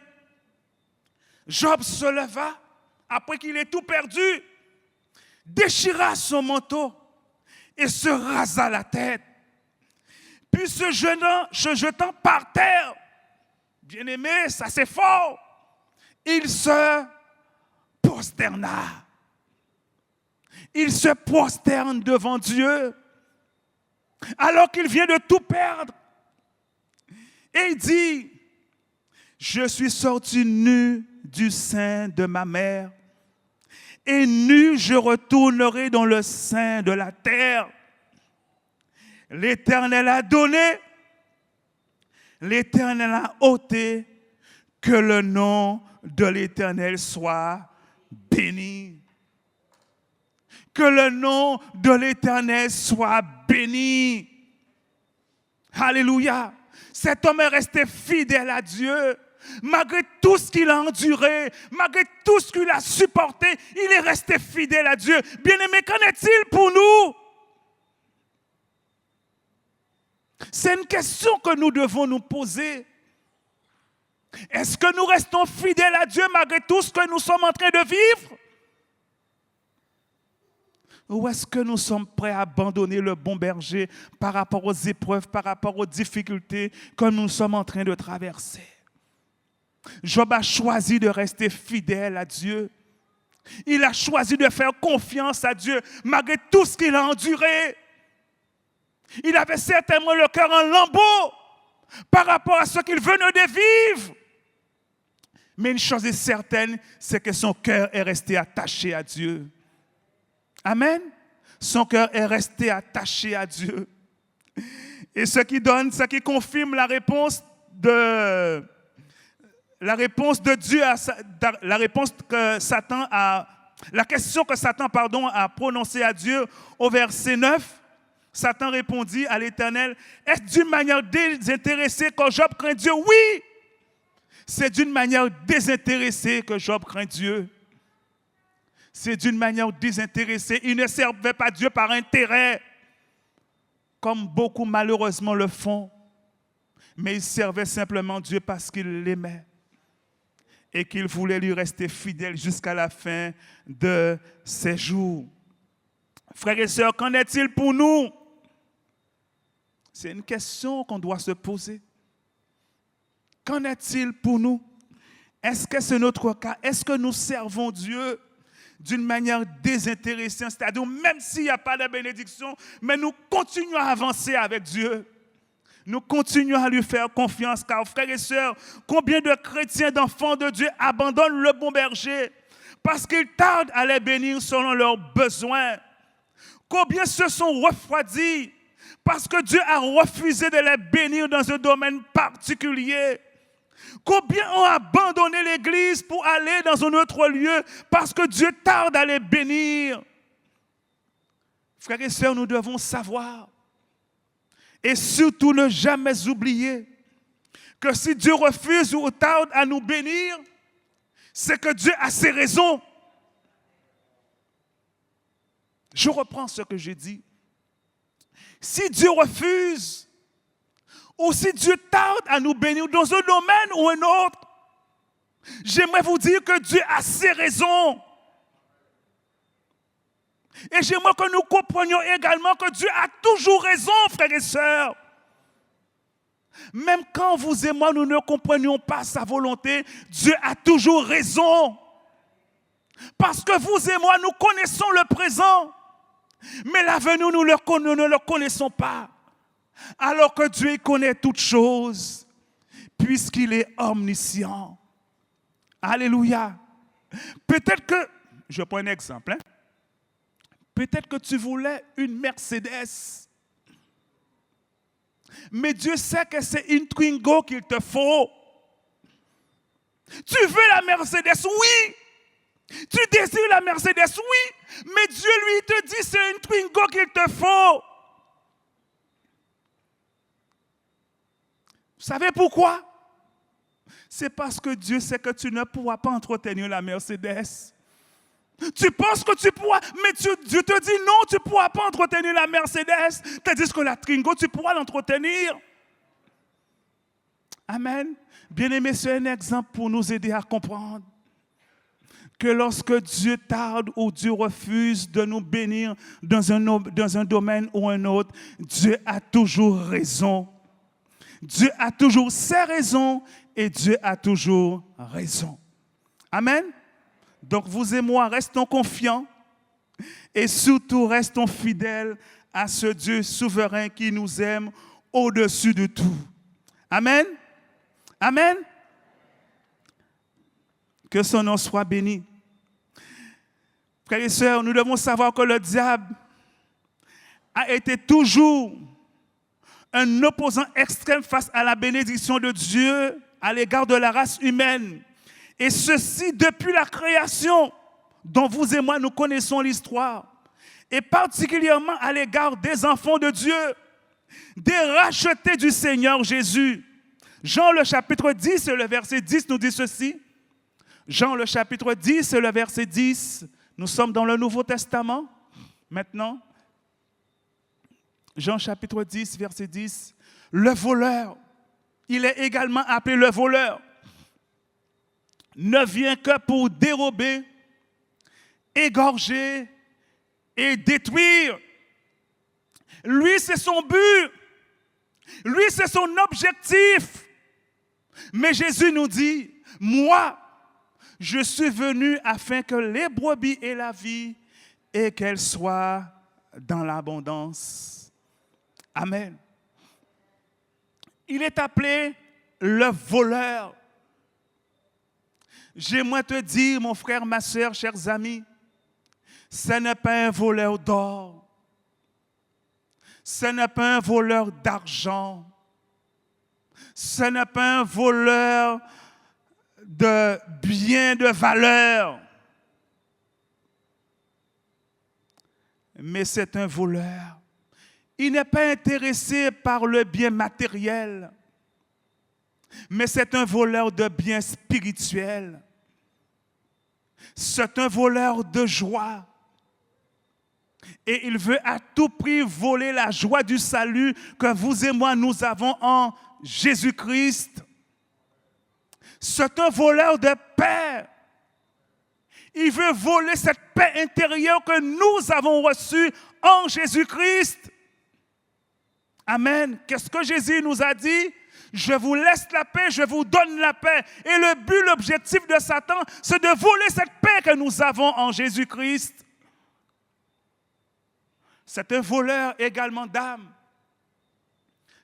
Job se leva, après qu'il ait tout perdu, déchira son manteau et se rasa la tête. Puis se jetant par terre, bien-aimé, ça c'est fort, il se prosterna. Il se prosterne devant Dieu alors qu'il vient de tout perdre. Et il dit, je suis sorti nu du sein de ma mère et nu je retournerai dans le sein de la terre. L'Éternel a donné, l'Éternel a ôté, que le nom de l'Éternel soit béni. Que le nom de l'Éternel soit béni. Alléluia. Cet homme est resté fidèle à Dieu. Malgré tout ce qu'il a enduré, malgré tout ce qu'il a supporté, il est resté fidèle à Dieu. Bien-aimé, qu'en est-il pour nous? C'est une question que nous devons nous poser. Est-ce que nous restons fidèles à Dieu malgré tout ce que nous sommes en train de vivre? Ou est-ce que nous sommes prêts à abandonner le bon berger par rapport aux épreuves, par rapport aux difficultés que nous sommes en train de traverser? Job a choisi de rester fidèle à Dieu. Il a choisi de faire confiance à Dieu malgré tout ce qu'il a enduré. Il avait certainement le cœur en lambeaux par rapport à ce qu'il venait de vivre. Mais une chose est certaine, c'est que son cœur est resté attaché à Dieu. Amen. Son cœur est resté attaché à Dieu. Et ce qui confirme la réponse de Dieu, la question que Satan a prononcée à Dieu au verset 9. Satan répondit à l'Éternel, est-ce d'une manière désintéressée que Job craint Dieu? Oui, c'est d'une manière désintéressée que Job craint Dieu. C'est d'une manière désintéressée. Il ne servait pas Dieu par intérêt, comme beaucoup malheureusement le font, mais il servait simplement Dieu parce qu'il l'aimait. et qu'il voulait lui rester fidèle jusqu'à la fin de ses jours. Frères et sœurs, qu'en est-il pour nous? C'est une question qu'on doit se poser. Qu'en est-il pour nous? Est-ce que c'est notre cas? Est-ce que nous servons Dieu d'une manière désintéressée? C'est-à-dire, même s'il n'y a pas de bénédiction, mais nous continuons à avancer avec Dieu. Nous continuons à lui faire confiance, car frères et sœurs, combien de chrétiens, d'enfants de Dieu abandonnent le bon berger parce qu'ils tardent à les bénir selon leurs besoins? Combien se sont refroidis parce que Dieu a refusé de les bénir dans un domaine particulier? Combien ont abandonné l'église pour aller dans un autre lieu parce que Dieu tarde à les bénir? Frères et sœurs, nous devons savoir et surtout ne jamais oublier que si Dieu refuse ou tarde à nous bénir, c'est que Dieu a ses raisons. Je reprends ce que j'ai dit. Si Dieu refuse ou si Dieu tarde à nous bénir dans un domaine ou un autre, j'aimerais vous dire que Dieu a ses raisons. Et j'aimerais que nous comprenions également que Dieu a toujours raison, frères et sœurs. Même quand vous et moi, nous ne comprenions pas sa volonté, Dieu a toujours raison. Parce que vous et moi, nous connaissons le présent. Mais l'avenir, nous ne le connaissons pas. Alors que Dieu connaît toutes choses, puisqu'il est omniscient. Alléluia. Peut-être que, je prends un exemple, peut-être que tu voulais une Mercedes. Mais Dieu sait que c'est une Twingo qu'il te faut. Tu veux la Mercedes, oui. Tu désires la Mercedes, oui. Mais Dieu lui te dit c'est une Twingo qu'il te faut. Vous savez pourquoi? C'est parce que Dieu sait que tu ne pourras pas entretenir la Mercedes. Tu penses que tu pourras, mais Dieu te dit non, tu ne pourras pas entretenir la Mercedes. Tandis que la Twingo, tu pourras l'entretenir. Amen. Bien-aimé, c'est un exemple pour nous aider à comprendre que lorsque Dieu tarde ou Dieu refuse de nous bénir dans un domaine ou un autre, Dieu a toujours raison. Dieu a toujours ses raisons et Dieu a toujours raison. Amen. Donc vous et moi, restons confiants et surtout restons fidèles à ce Dieu souverain qui nous aime au-dessus de tout. Amen. Amen. Que son nom soit béni. Frères et sœurs, nous devons savoir que le diable a été toujours un opposant extrême face à la bénédiction de Dieu à l'égard de la race humaine. Et ceci depuis la création, dont vous et moi nous connaissons l'histoire, et particulièrement à l'égard des enfants de Dieu, des rachetés du Seigneur Jésus. Jean le chapitre 10, le verset 10 nous dit ceci. Jean le chapitre 10, le verset 10, nous sommes dans le Nouveau Testament maintenant. Jean chapitre 10, verset 10, le voleur, il est également appelé le voleur, ne vient que pour dérober, égorger et détruire. Lui, c'est son but. Lui, c'est son objectif. Mais Jésus nous dit, moi, je suis venu afin que les brebis aient la vie et qu'elles soient dans l'abondance. Amen. Il est appelé le voleur. J'aimerais te dire, mon frère, ma soeur, chers amis, ce n'est pas un voleur d'or, ce n'est pas un voleur d'argent, ce n'est pas un voleur de biens de valeur, mais c'est un voleur. Il n'est pas intéressé par le bien matériel, mais c'est un voleur de biens spirituels. C'est un voleur de joie. Et il veut à tout prix voler la joie du salut que vous et moi nous avons en Jésus-Christ. C'est un voleur de paix. Il veut voler cette paix intérieure que nous avons reçue en Jésus-Christ. Amen. Qu'est-ce que Jésus nous a dit? Je vous laisse la paix, je vous donne la paix. Et le but, l'objectif de Satan, c'est de voler cette paix que nous avons en Jésus-Christ. C'est un voleur également d'âme.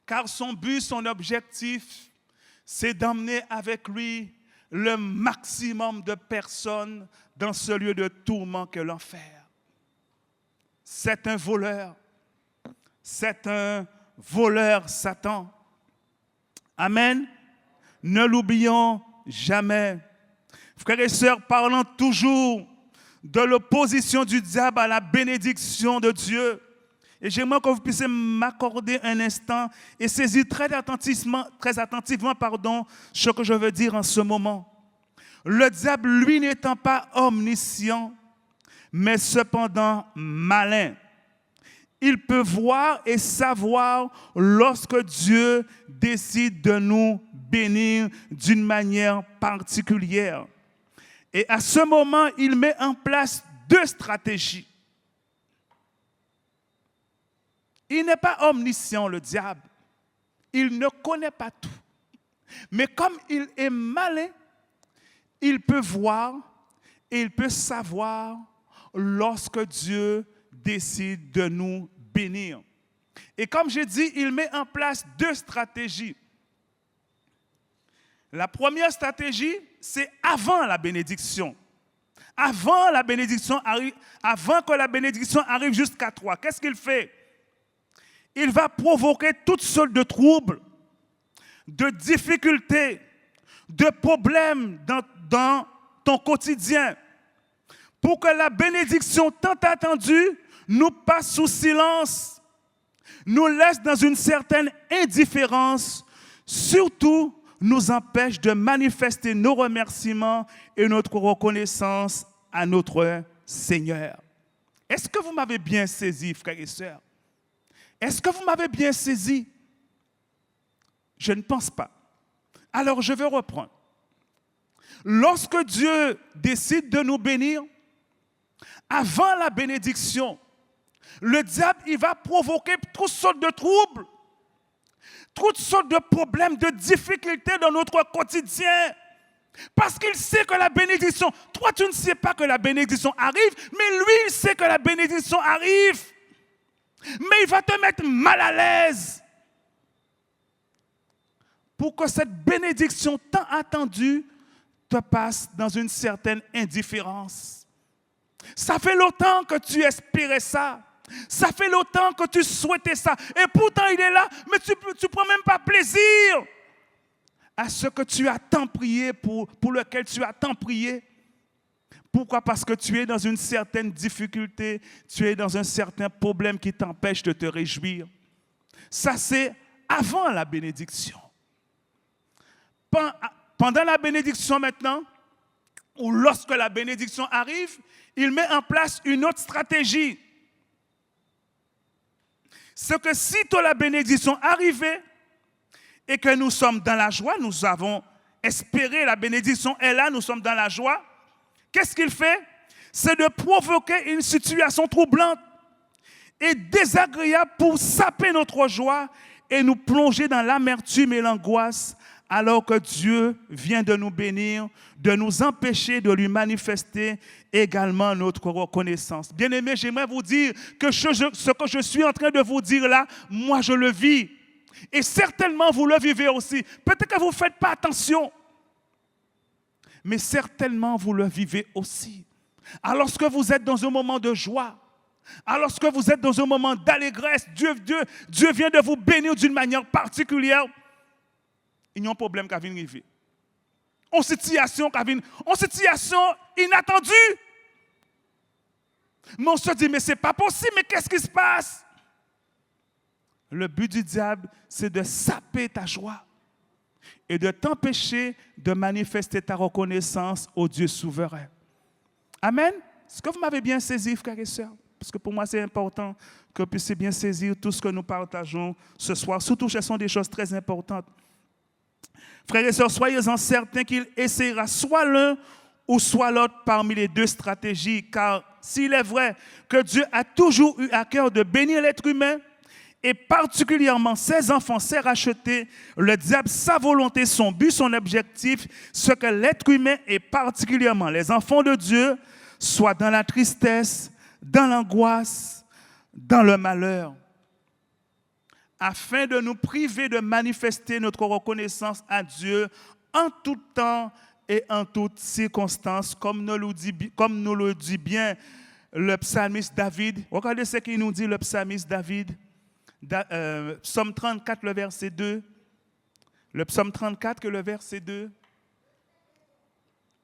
Car son but, son objectif, c'est d'emmener avec lui le maximum de personnes dans ce lieu de tourment que l'enfer. C'est un voleur. C'est un voleur, Satan. Amen. Ne l'oublions jamais. Frères et sœurs, parlant toujours de l'opposition du diable à la bénédiction de Dieu. Et j'aimerais que vous puissiez m'accorder un instant et saisir très attentivement, ce que je veux dire en ce moment. Le diable, lui, n'étant pas omniscient, mais cependant malin. Il peut voir et savoir lorsque Dieu décide de nous bénir d'une manière particulière. Et à ce moment, il met en place 2 stratégies. Il n'est pas omniscient, le diable. Il ne connaît pas tout. Mais comme il est malin, il peut voir et il peut savoir lorsque Dieu décide de nous bénir. Et comme j'ai dit, il met en place 2 stratégies. La première stratégie, c'est avant la bénédiction. Avant que la bénédiction arrive jusqu'à toi, qu'est-ce qu'il fait? Il va provoquer toutes sortes de troubles, de difficultés, de problèmes dans ton quotidien, pour que la bénédiction tant attendue nous passe sous silence, nous laisse dans une certaine indifférence, surtout nous empêche de manifester nos remerciements et notre reconnaissance à notre Seigneur. Est-ce que vous m'avez bien saisi, frères et sœurs? Est-ce que vous m'avez bien saisi? Je ne pense pas. Alors je vais reprendre. Lorsque Dieu décide de nous bénir, avant la bénédiction, le diable, il va provoquer toutes sortes de troubles, toutes sortes de problèmes, de difficultés dans notre quotidien. Parce qu'il sait que la bénédiction, toi tu ne sais pas que la bénédiction arrive, mais lui il sait que la bénédiction arrive. Mais il va te mettre mal à l'aise pour que cette bénédiction tant attendue te passe dans une certaine indifférence. Ça fait longtemps que tu espérais ça. Ça fait longtemps que tu souhaitais ça. Et pourtant, il est là, mais tu ne prends même pas plaisir à ce que tu as tant prié, pour lequel tu as tant prié. Pourquoi? Parce que tu es dans une certaine difficulté, tu es dans un certain problème qui t'empêche de te réjouir. Ça, c'est avant la bénédiction. Pendant la bénédiction maintenant, ou lorsque la bénédiction arrive, il met en place une autre stratégie. C'est que si la bénédiction arrivait et que nous sommes dans la joie, nous avons espéré, la bénédiction est là, nous sommes dans la joie, qu'est-ce qu'il fait? C'est de provoquer une situation troublante et désagréable pour saper notre joie et nous plonger dans l'amertume et l'angoisse alors que Dieu vient de nous bénir, de nous empêcher de lui manifester également notre reconnaissance. Bien-aimés, j'aimerais vous dire que ce que je suis en train de vous dire là, moi je le vis. Et certainement vous le vivez aussi. Peut-être que vous ne faites pas attention, mais certainement vous le vivez aussi. Alors que vous êtes dans un moment de joie, alors que vous êtes dans un moment d'allégresse, Dieu vient de vous bénir d'une manière particulière, il y a un problème qui vient arriver. Une situation inattendue. Mais on se dit, mais ce n'est pas possible, mais qu'est-ce qui se passe? Le but du diable, c'est de saper ta joie et de t'empêcher de manifester ta reconnaissance au Dieu souverain. Amen. Est-ce que vous m'avez bien saisi, frères et sœurs? Parce que pour moi, c'est important que vous puissiez bien saisir tout ce que nous partageons ce soir. Surtout, ce sont des choses très importantes. Frères et sœurs, soyez-en certains qu'il essaiera soit l'un ou soit l'autre parmi les deux stratégies, car s'il est vrai que Dieu a toujours eu à cœur de bénir l'être humain, et particulièrement ses enfants, ses rachetés, le diable, sa volonté, son but, son objectif, ce que l'être humain et particulièrement les enfants de Dieu soient dans la tristesse, dans l'angoisse, dans le malheur, afin de nous priver de manifester notre reconnaissance à Dieu en tout temps et en toutes circonstances, comme nous le dit bien le psalmiste David. Regardez ce qu'il nous dit, le psalmiste David. Psaume 34, le verset 2. Le psaume 34, le verset 2.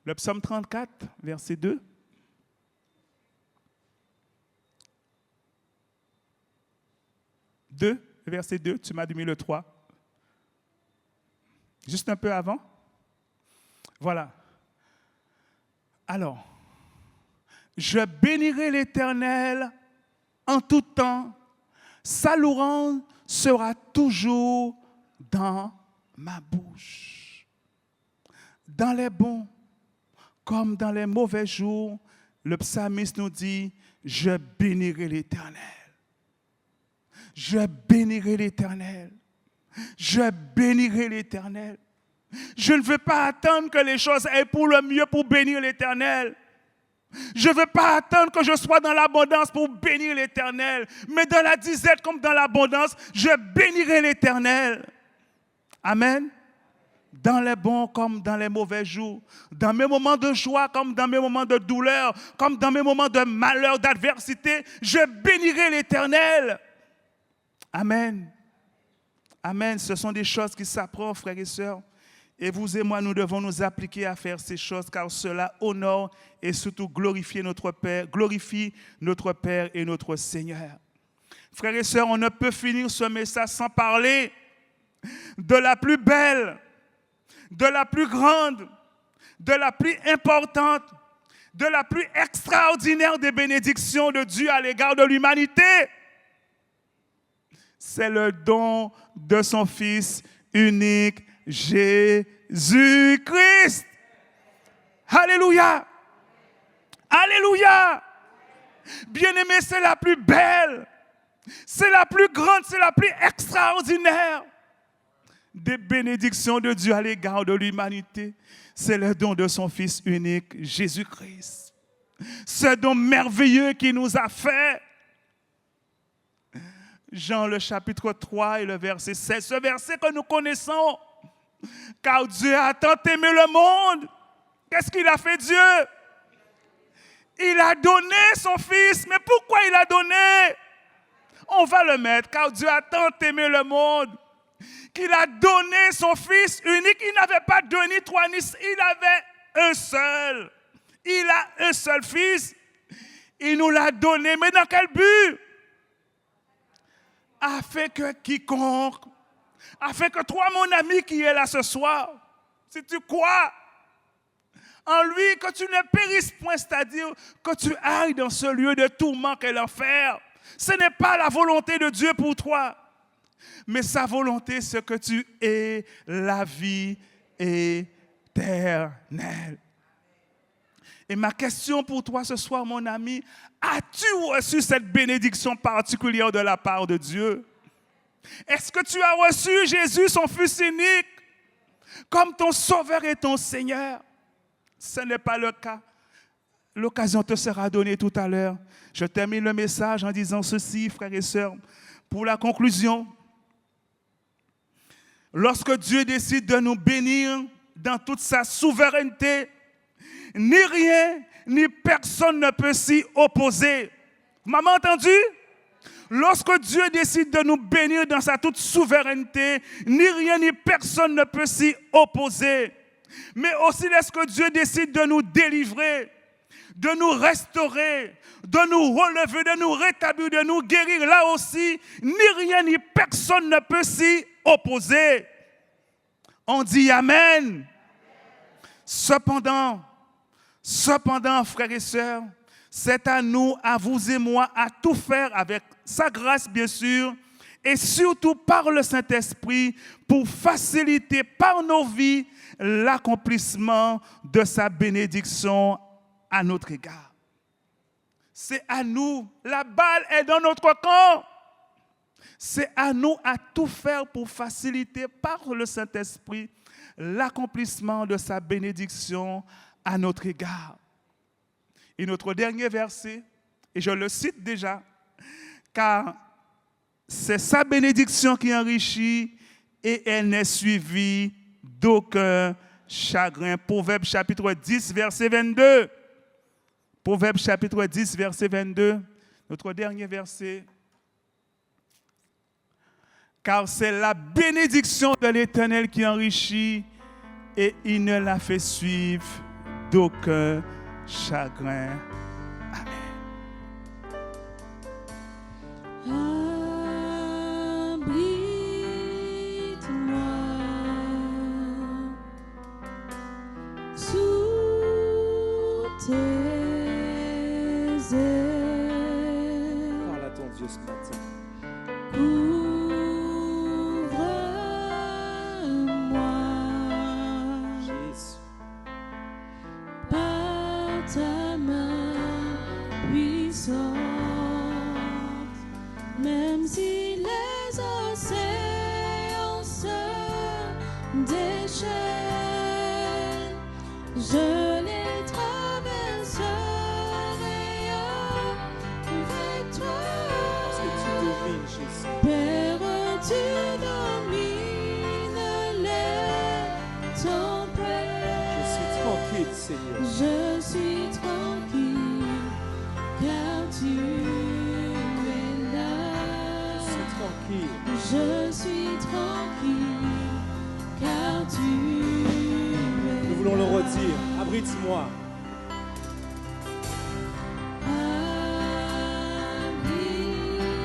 Le psaume 34, verset 2. Verset 2, tu m'as mis le 3. Juste un peu avant. Voilà. Alors, je bénirai l'Éternel en tout temps. Sa louange sera toujours dans ma bouche. Dans les bons comme dans les mauvais jours, le psalmiste nous dit, je bénirai l'Éternel. Je bénirai l'Éternel. Je bénirai l'Éternel. Je ne veux pas attendre que les choses aient pour le mieux pour bénir l'Éternel. Je ne veux pas attendre que je sois dans l'abondance pour bénir l'Éternel. Mais dans la disette comme dans l'abondance, je bénirai l'Éternel. Amen. Dans les bons comme dans les mauvais jours. Dans mes moments de joie comme dans mes moments de douleur. Comme dans mes moments de malheur, d'adversité. Je bénirai l'Éternel. Amen. Amen. Ce sont des choses qui s'apprennent, frères et sœurs. Et vous et moi, nous devons nous appliquer à faire ces choses, car cela honore et surtout glorifie notre Père et notre Seigneur. Frères et sœurs, on ne peut finir ce message sans parler de la plus belle, de la plus grande, de la plus importante, de la plus extraordinaire des bénédictions de Dieu à l'égard de l'humanité. C'est le don de son Fils unique, Jésus-Christ. Alléluia. Alléluia. Bien-aimé, c'est la plus belle, c'est la plus grande, c'est la plus extraordinaire des bénédictions de Dieu à l'égard de l'humanité. C'est le don de son Fils unique, Jésus-Christ. Ce don merveilleux qu'il nous a fait. Jean, le chapitre 3 et le verset 16, ce verset que nous connaissons. Car Dieu a tant aimé le monde. Qu'est-ce qu'il a fait, Dieu? Il a donné son Fils. Mais pourquoi il a donné? On va le mettre. Car Dieu a tant aimé le monde qu'il a donné son Fils unique. Il n'avait pas deux ni trois, il avait un seul. Il a un seul Fils. Il nous l'a donné. Mais dans quel but? Afin que quiconque, afin que toi, mon ami qui est là ce soir, si tu crois en lui, que tu ne périsses point, c'est-à-dire que tu ailles dans ce lieu de tourment qu'est l'enfer. Ce n'est pas la volonté de Dieu pour toi, mais sa volonté, c'est que tu aies la vie éternelle. Et ma question pour toi ce soir, mon ami, as-tu reçu cette bénédiction particulière de la part de Dieu? Est-ce que tu as reçu Jésus, son Fils unique, comme ton Sauveur et ton Seigneur? Ce n'est pas le cas. L'occasion te sera donnée tout à l'heure. Je termine le message en disant ceci, frères et sœurs, pour la conclusion. Lorsque Dieu décide de nous bénir dans toute sa souveraineté, ni rien, ni personne ne peut s'y opposer. Vous m'avez entendu? Lorsque Dieu décide de nous bénir dans sa toute souveraineté, ni rien, ni personne ne peut s'y opposer. Mais aussi lorsque Dieu décide de nous délivrer, de nous restaurer, de nous relever, de nous rétablir, de nous guérir, là aussi, ni rien, ni personne ne peut s'y opposer. On dit Amen. Cependant, frères et sœurs, c'est à nous, à vous et moi, à tout faire avec sa grâce, bien sûr, et surtout par le Saint-Esprit pour faciliter par nos vies l'accomplissement de sa bénédiction à notre égard. C'est à nous, la balle est dans notre camp. C'est à nous à tout faire pour faciliter par le Saint-Esprit l'accomplissement de sa bénédiction à notre égard. Et notre dernier verset, et je le cite déjà, car c'est sa bénédiction qui enrichit et elle n'est suivie d'aucun chagrin. Proverbe chapitre 10, verset 22. Proverbe chapitre 10, verset 22. Notre dernier verset. Car c'est la bénédiction de l'Éternel qui enrichit et il ne la fait suivre d'aucun chagrin. Abrite-moi sous tes ailes. Parle à ton Dieu ce matin. Couvre-moi Jésus. par ta main puissante, même si les océans se déchaînent, je les traverserai avec toi. Parce que tu domines, Jésus. Père, tu domines les tempêtes. Je suis tranquille, Seigneur. Je suis tranquille, car tu es là. Je suis tranquille. Je suis tranquille, car tu es Nous voulons le redire. Abrite-moi.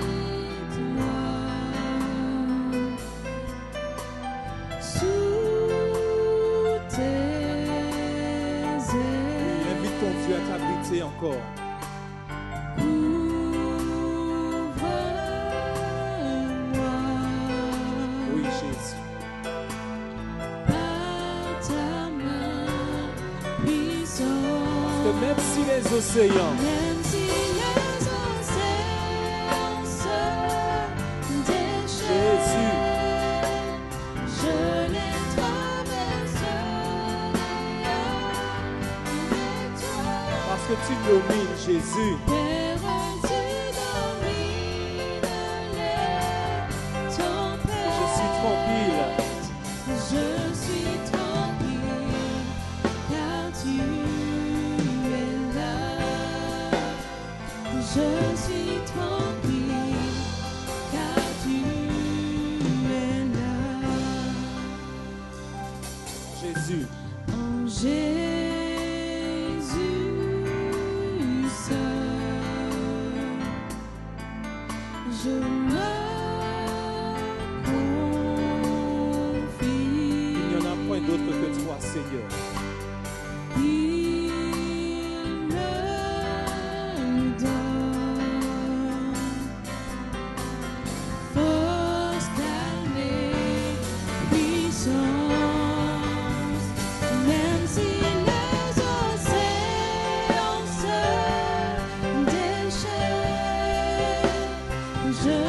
Abrite-moi sous tes ailes. Invite ton Dieu à t'abriter encore. Couvre-moi Oui, Jésus. par ta main puissante. Que même si les océans Même si les océans se déchaînent, je les traverserai avec toi. parce que tu domines, Jésus. Père, tu domines les tempêtes. Je suis tranquille. Je suis tranquille, car tu es là. Je suis tranquille, car tu es là. Jésus. En Jésus seul, je me confie. Il n'y en a point d'autre que toi, Seigneur. Il me donne force, calme, puissance, même si les océans se déchaînent, je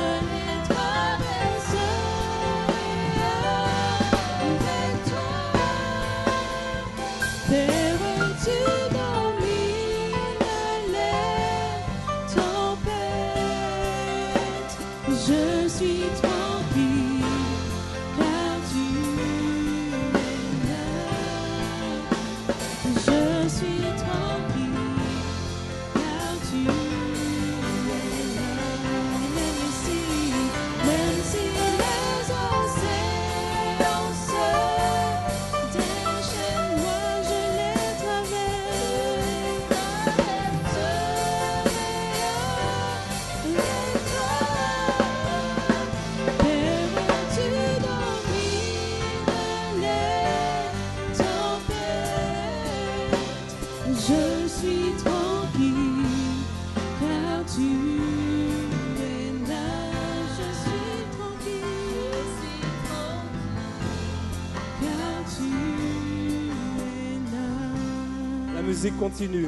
tu es là. La musique continue.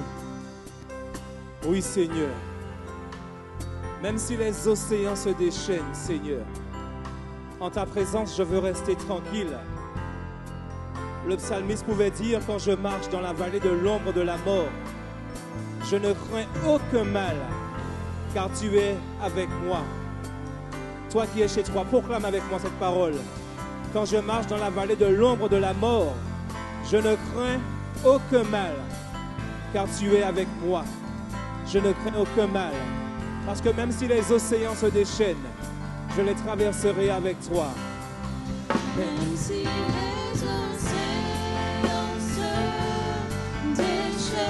Oui, Seigneur. Même si les océans se déchaînent, Seigneur, en ta présence, je veux rester tranquille. Le psalmiste pouvait dire, quand je marche dans la vallée de l'ombre de la mort, je ne crains aucun mal, car tu es avec moi. Toi qui es chez toi, proclame avec moi cette parole. Quand je marche dans la vallée de l'ombre de la mort, je ne crains aucun mal, car tu es avec moi. Je ne crains aucun mal, parce que même si les océans se déchaînent, je les traverserai avec toi. Même si les océans se déchaînent,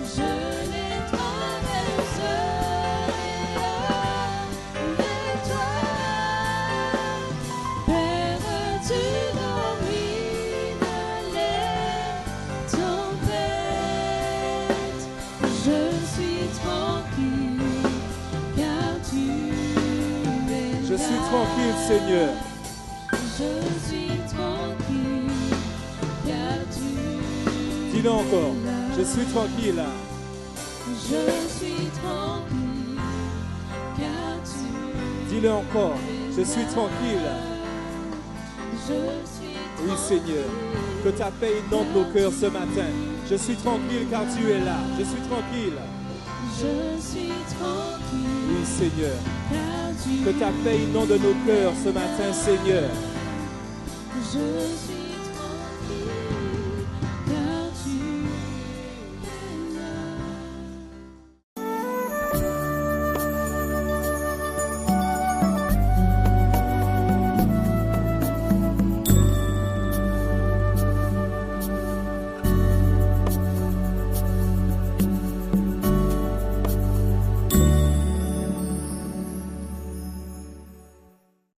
je les traverserai avec toi. Père, tu domines les tempêtes. Je suis tranquille, car tu es Je suis là. tranquille, Seigneur. Je suis tranquille, car tu Dis-le encore. es là. Je suis tranquille. Je suis tranquille, car tu Dis-le encore. Je suis tranquille. Je suis Oui, Seigneur. Que ta paix inonde nos cœurs ce matin. Je suis tranquille car tu es là. Je suis tranquille. Je suis tranquille, Oui, Seigneur. car tu Que ta paix inonde nos cœurs ce matin, Seigneur. Je suis tranquille.